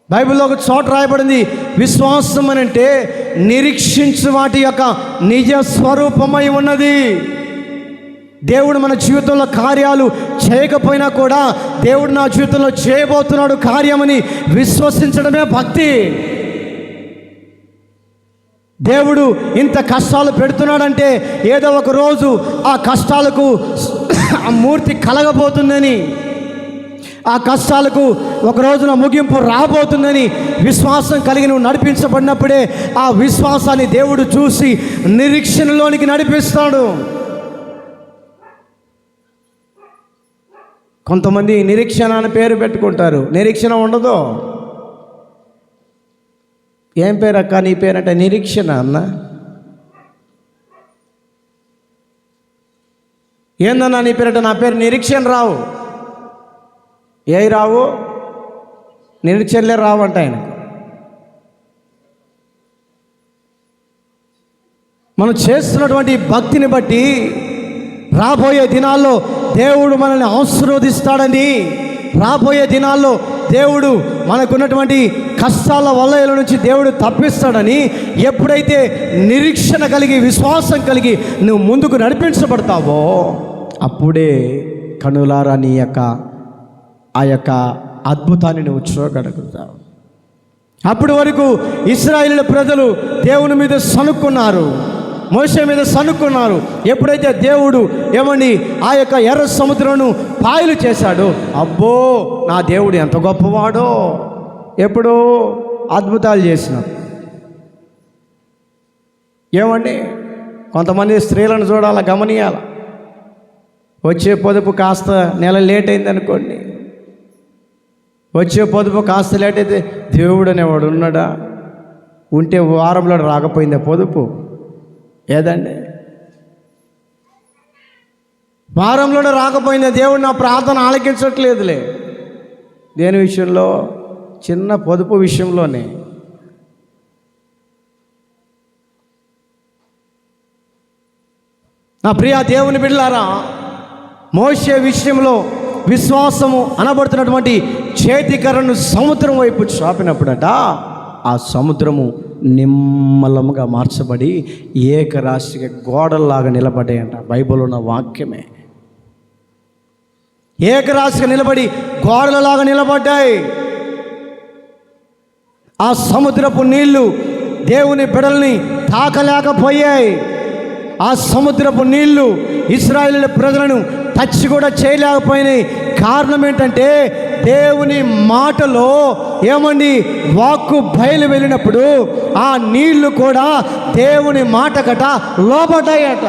బైబిల్లో ఒక చోట రాయబడింది, విశ్వాసం అని అంటే నిరీక్షించు వాటి యొక్క నిజ స్వరూపమై ఉన్నది. దేవుడు మన జీవితంలో కార్యాలు చేయకపోయినా కూడా దేవుడు నా జీవితంలో చేయబోతున్నాడు కార్యమని విశ్వసించడమే భక్తి. దేవుడు ఇంత కష్టాలు పెడుతున్నాడంటే ఏదో ఒక రోజు ఆ కష్టాలకు ఆ మూర్తి కలగబోతుందని, ఆ కష్టాలకు ఒక రోజున ముగింపు రాబోతుందని విశ్వాసం కలిగి నువ్వు నడిపించబడినప్పుడే ఆ విశ్వాసాన్ని దేవుడు చూసి నిరీక్షణలోనికి నడిపిస్తాడు. కొంతమంది నిరీక్షణ అని పేరు పెట్టుకుంటారు, నిరీక్షణ ఉండదు. ఏం పేరు అక్క నీ పేరంటే? నిరీక్షణ అన్న. ఏందన్నా నీ పేరిట? నా పేరు నిరీక్షణ రావు. ఏ రావు? నిరీక్షణలే రావు అంట ఆయన. మనం చేస్తున్నటువంటి భక్తిని బట్టి రాబోయే దినాల్లో దేవుడు మనల్ని ఆశీర్వదిస్తాడని, రాబోయే దినాల్లో దేవుడు మనకున్నటువంటి కష్టాల వలయల నుంచి దేవుడు తప్పిస్తాడని ఎప్పుడైతే నిరీక్షణ కలిగి, విశ్వాసం కలిగి నువ్వు ముందుకు నడిపించబడతావో అప్పుడే కనులారా నీ ఆ యొక్క అద్భుతాన్ని నువ్వు చూడగలుగుతావు. అప్పటి వరకు ఇశ్రాయేలు ప్రజలు దేవుని మీద సనుక్కున్నారు, మోషే మీద సనుక్కున్నారు. ఎప్పుడైతే దేవుడు ఏమని ఆ యొక్క ఎర్ర సముద్రంను పాయలు చేశాడో, అబ్బో నా దేవుడు ఎంత గొప్పవాడో, ఎప్పుడో అద్భుతాలు చేసినాడు. ఏమండి, కొంతమంది స్త్రీలను చూడాలా, గమనియాల. వచ్చే పొదుపు కాస్త నెల లేట్ అయిందనుకోండి, వచ్చే పొదుపు కాస్త లేట్ అయితే దేవుడు అనేవాడు ఉన్నాడా? ఉంటే వారంలో రాకపోయిందే పొదుపు ఏదండి? వారంలో రాకపోయిందే దేవుడు నా ప్రార్థన ఆలకించట్లేదులే. దేని విషయంలో? చిన్న పొదుపు విషయంలోనే. నా ప్రియ దేవుని బిడ్డలారా, మోషే విషయంలో విశ్వాసము అనబడుతున్నటువంటి చేతికర్రను సముద్రం వైపు చాపినప్పుడట ఆ సముద్రము నిమ్మలముగా మార్చబడి ఏకరాశిగా గోడల్లాగా నిలబడ్డాయంట. బైబిల్లో ఉన్న వాక్యమే. ఏకరాశిగా నిలబడి గోడలలాగా నిలబడ్డాయి. ఆ సముద్రపు నీళ్లు దేవుని బిడల్ని తాకలేకపోయాయి. ఆ సముద్రపు నీళ్లు ఇశ్రాయేలు ప్రజలను టచ్ కూడా చేయలేకపోయినాయి. కారణం ఏంటంటే దేవుని మాటలో ఏమండి వాక్కు బయలు వెళ్ళినప్పుడు ఆ నీళ్లు కూడా దేవుని మాటకట లోబడ్డాయట.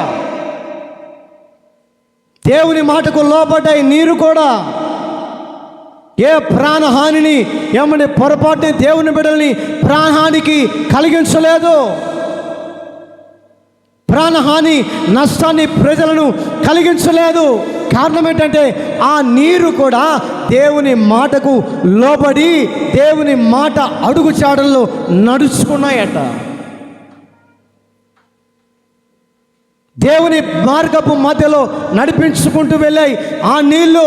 దేవుని మాటకు లోబడ్డాయి నీరు కూడా. ఏ ప్రాణహానిని ఏమండి పొరపాటుని దేవుని బిడ్డల్ని ప్రాణహానికి కలిగించలేదు. ప్రాణహాని నష్టాన్ని ప్రజలను కలిగించలేదు. కారణం ఏంటంటే ఆ నీరు కూడా దేవుని మాటకు లోబడి దేవుని మాట అడుగుచాడల్లో నడుచుకున్నాయట. దేవుని మార్గపు మధ్యలో నడిపించుకుంటూ వెళ్ళాయి. ఆ నీళ్లు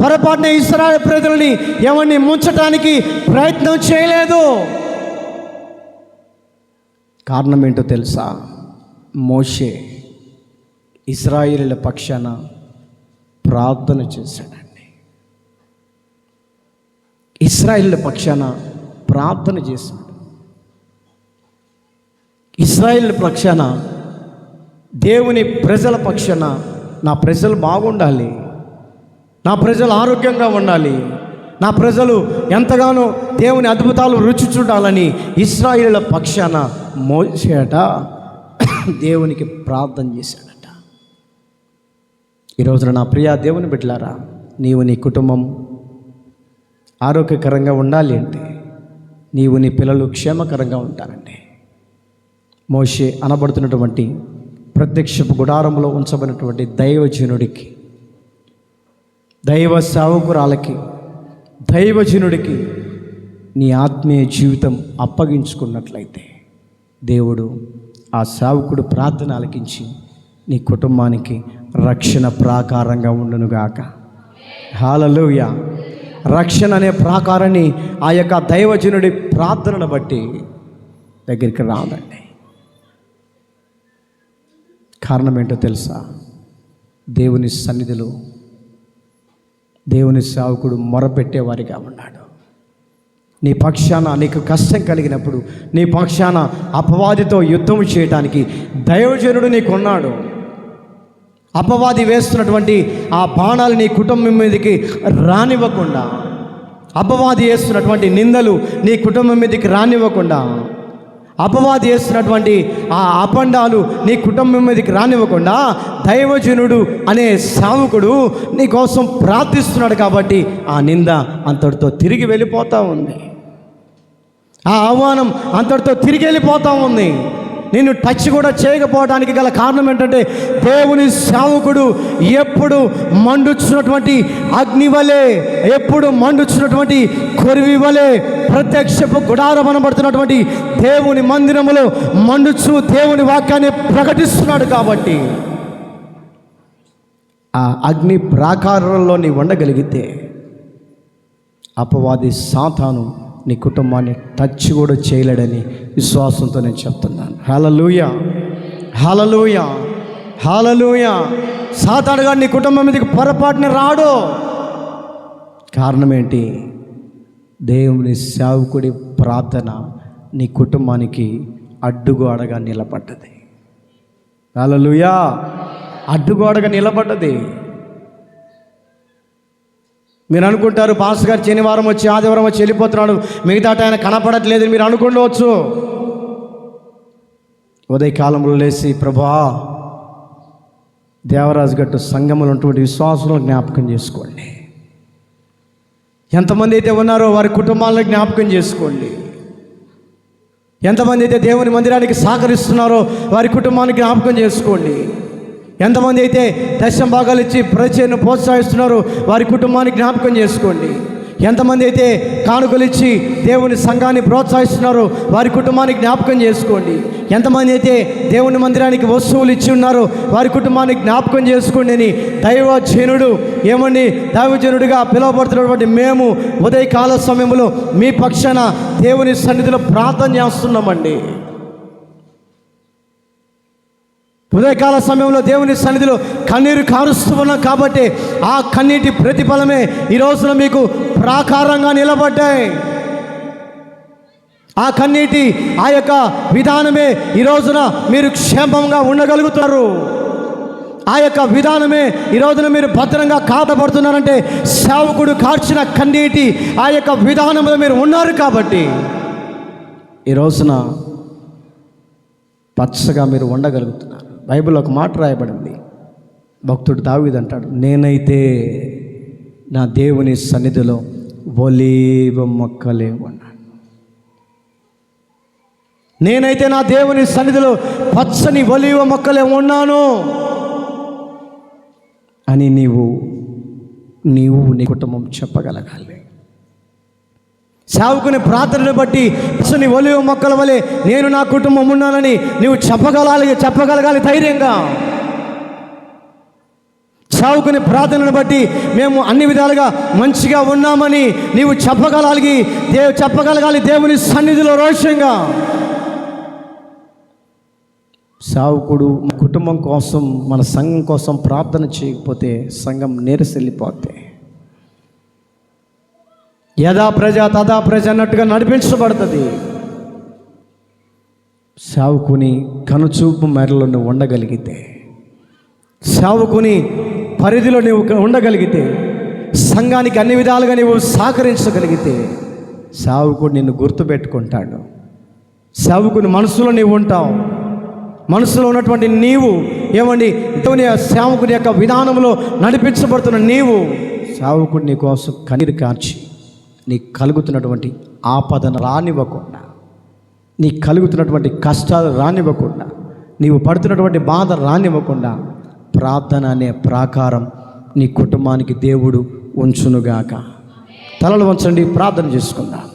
పొరపాటున ఇశ్రాయేలు ప్రజలని ఎవరిని ముంచటానికి ప్రయత్నం చేయలేదు. కారణం ఏంటో తెలుసా? మోషే ఇశ్రాయేలుల పక్షాన ప్రార్థన చేశాడండి. ఇశ్రాయేలుల పక్షాన ప్రార్థన చేశాడు. ఇశ్రాయేలుల పక్షాన, దేవుని ప్రజల పక్షాన, నా ప్రజలు బాగుండాలి, నా ప్రజలు ఆరోగ్యంగా ఉండాలి, నా ప్రజలు ఎంతగానో దేవుని అద్భుతాలు రుచి చూడాలని ఇశ్రాయేలుల పక్షాన మోషేట దేవునికి ప్రార్థన చేశాడట. ఈరోజున నా ప్రియ దేవుని బిడ్డలారా, నీవు నీ కుటుంబం ఆరోగ్యకరంగా ఉండాలి అంటే, నీవు నీ పిల్లలు క్షేమకరంగా ఉంటారండి. మోషే అనబడుతున్నటువంటి ప్రత్యక్షపు గుడారంలో ఉంచబడినటువంటి దైవజనుడికి, దైవ సేవకురాలకి, దైవజనుడికి నీ ఆత్మీయ జీవితం అప్పగించుకున్నట్లయితే దేవుడు ఆ సేవకుడు ప్రార్థన ఆలకించి నీ కుటుంబానికి రక్షణ ప్రాకారంగా ఉండునుగాక. హల్లెలూయా. రక్షణ అనే ప్రాకారాన్ని ఆ యొక్క దైవజనుడి ప్రార్థనను బట్టి దగ్గరికి రాదండి. కారణం ఏంటో తెలుసా? దేవుని సన్నిధిలో దేవుని సేవకుడు మొరపెట్టేవారిగా ఉన్నాడు. నీ పక్షాన నీకు కష్టం కలిగినప్పుడు, నీ పక్షాన అపవాదితో యుద్ధం చేయడానికి దైవజనుడు నీకున్నాడు. అపవాది వేస్తున్నటువంటి ఆ బాణాలు నీ కుటుంబం మీదకి రానివ్వకుండా, అపవాది వేస్తున్నటువంటి నిందలు నీ కుటుంబం మీదకి రానివ్వకుండా, అపవాది వేస్తున్నటువంటి ఆ అపండాలు నీ కుటుంబం మీదకి రానివ్వకుండా దైవజనుడు అనే సేవకుడు నీ కోసం ప్రార్థిస్తున్నాడు. కాబట్టి ఆ నింద అంతటితో తిరిగి వెళ్ళిపోతూ ఉంది. ఆ ఆహ్వానం అంతటితో తిరిగి వెళ్ళిపోతూ ఉంది. నిన్ను టచ్ కూడా చేయకపోవడానికి గల కారణం ఏంటంటే దేవుని సేవకుడు ఎప్పుడు మండుచున్నటువంటి అగ్ని వలె, ఎప్పుడు మండుచున్నటువంటి కొరివి వలె ప్రత్యక్షపు గుడారం అనబడుతున్నటువంటి దేవుని మందిరములో మండుచు దేవుని వాక్యాన్ని ప్రకటిస్తున్నాడు. కాబట్టి ఆ అగ్ని ప్రాకారంలో నీ ఉండగలిగితే అపవాది సాతాను నీ కుటుంబాన్ని టచ్ కూడా చేయలేడని విశ్వాసంతో నేను చెప్తున్నాను. హల్లెలూయా, హల్లెలూయా, హల్లెలూయా. సాతాను గారు నీ కుటుంబం మీదకి పొరపాటున రాడు. కారణం ఏంటి? దేవుని సేవకుడి ప్రార్థన నీ కుటుంబానికి అడ్డుగోడగా నిలబడ్డది. హల్లెలూయా, అడ్డుగోడగా నిలబడ్డది. మీరు అనుకుంటారు పాస్టర్ గారు శనివారం వచ్చి ఆదివారం వచ్చి వెళ్ళిపోతున్నాడు, మిగతా ఆయన కనపడట్లేదు మీరు అనుకుండవచ్చు. ఉదయకాలంలో లేచి ప్రభా దేవరాజు గట్టు సంఘములు ఉన్నటువంటి విశ్వాసులను జ్ఞాపకం చేసుకోండి. ఎంతమంది అయితే ఉన్నారో వారి కుటుంబాలను జ్ఞాపకం చేసుకోండి. ఎంతమంది అయితే దేవుని మందిరానికి సహకరిస్తున్నారో వారి కుటుంబాన్ని జ్ఞాపకం చేసుకోండి. ఎంతమంది అయితే దశమ భాగాలు ఇచ్చి పరిచయను ప్రోత్సహిస్తున్నారో వారి కుటుంబాన్ని జ్ఞాపకం చేసుకోండి. ఎంతమంది అయితే కానుకలు ఇచ్చి దేవుని సంఘాన్ని ప్రోత్సహిస్తున్నారో వారి కుటుంబాన్ని జ్ఞాపకం చేసుకోండి. ఎంతమంది అయితే దేవుని మందిరానికి వస్తువులు ఇచ్చి ఉన్నారో వారి కుటుంబాన్ని జ్ఞాపకం చేసుకోండి అని దైవజనుడు దైవజనుడిగా పిలువబడుతున్నటువంటి మేము ఉదయకాల సమయంలో మీ పక్షాన దేవుని సన్నిధిలో ప్రార్థన చేస్తున్నామండి. ఉదయకాల సమయంలో దేవుని సన్నిధిలో కన్నీరు కారుస్తూ ఉన్నాం కాబట్టి ఆ కన్నీటి ప్రతిఫలమే ఈ రోజున మీకు ప్రాకారంగా నిలబడ్డాయి. ఆ కన్నీటి ఆ యొక్క విధానమే ఈ రోజున మీరు క్షేమంగా ఉండగలుగుతారు. ఆ యొక్క విధానమే ఈ రోజున మీరు భద్రంగా కాపాడబడుతున్నారంటే సేవకుడు కార్చిన కన్నీటి ఆ యొక్క విధానంలో మీరు ఉన్నారు. కాబట్టి ఈ రోజున పచ్చగా మీరు ఉండగలుగుతున్నారు. బైబిల్లో ఒక మాట రాయబడింది. భక్తుడు దావీదు అంటాడు, నేనైతే నా దేవుని సన్నిధిలో ఒలీవ మొక్కలే ఉన్నాను. నేనైతే నా దేవుని సన్నిధిలో పచ్చని ఒలీవ మొక్కలే ఉన్నాను అని నీవు నీ కుటుంబం చెప్పగలగాలి. సేవకుని ప్రార్థనను బట్టి పచ్చని ఒలీవ మొక్కల వలె నేను నా కుటుంబం ఉన్నానని నీవు చెప్పగలగాలి ధైర్యంగా. సేవకుని ప్రార్థనను బట్టి మేము అన్ని విధాలుగా మంచిగా ఉన్నామని నీవు చెప్పగలగాలి దేవుని సన్నిధిలో రోషంగా. సేవకుడు కుటుంబం కోసం మన సంఘం కోసం ప్రార్థన చేయకపోతే సంఘం నీరసెళ్ళిపోతే యథా ప్రజ తథా ప్రజ అన్నట్టుగా నడిపించబడుతుంది. సేవకుని కనుచూపు మేరలో నువ్వు ఉండగలిగితే, సేవకుని పరిధిలో నువ్వు ఉండగలిగితే, సంఘానికి అన్ని విధాలుగా నువ్వు సహకరించగలిగితే సేవకుడు నిన్ను గుర్తుపెట్టుకుంటాడు. సేవకుని మనసులో నీవు ఉంటావు. మనసులో ఉన్నటువంటి నీవు దేవుని సేవకుని యొక్క విధానంలో నడిపించబడుతున్న నీవు సేవకుడు నీ కోసం కన్నీరు కార్చి నీకు కలుగుతున్నటువంటి ఆపదను రానివ్వకుండా, నీకు కలుగుతున్నటువంటి కష్టాలు రానివ్వకుండా, నీవు పడుతున్నటువంటి బాధ రానివ్వకుండా ప్రార్థన అనే ప్రాకారం నీ కుటుంబానికి దేవుడు ఉంచునుగాక. తలలు వంచండి, ప్రార్థన చేసుకుందాం.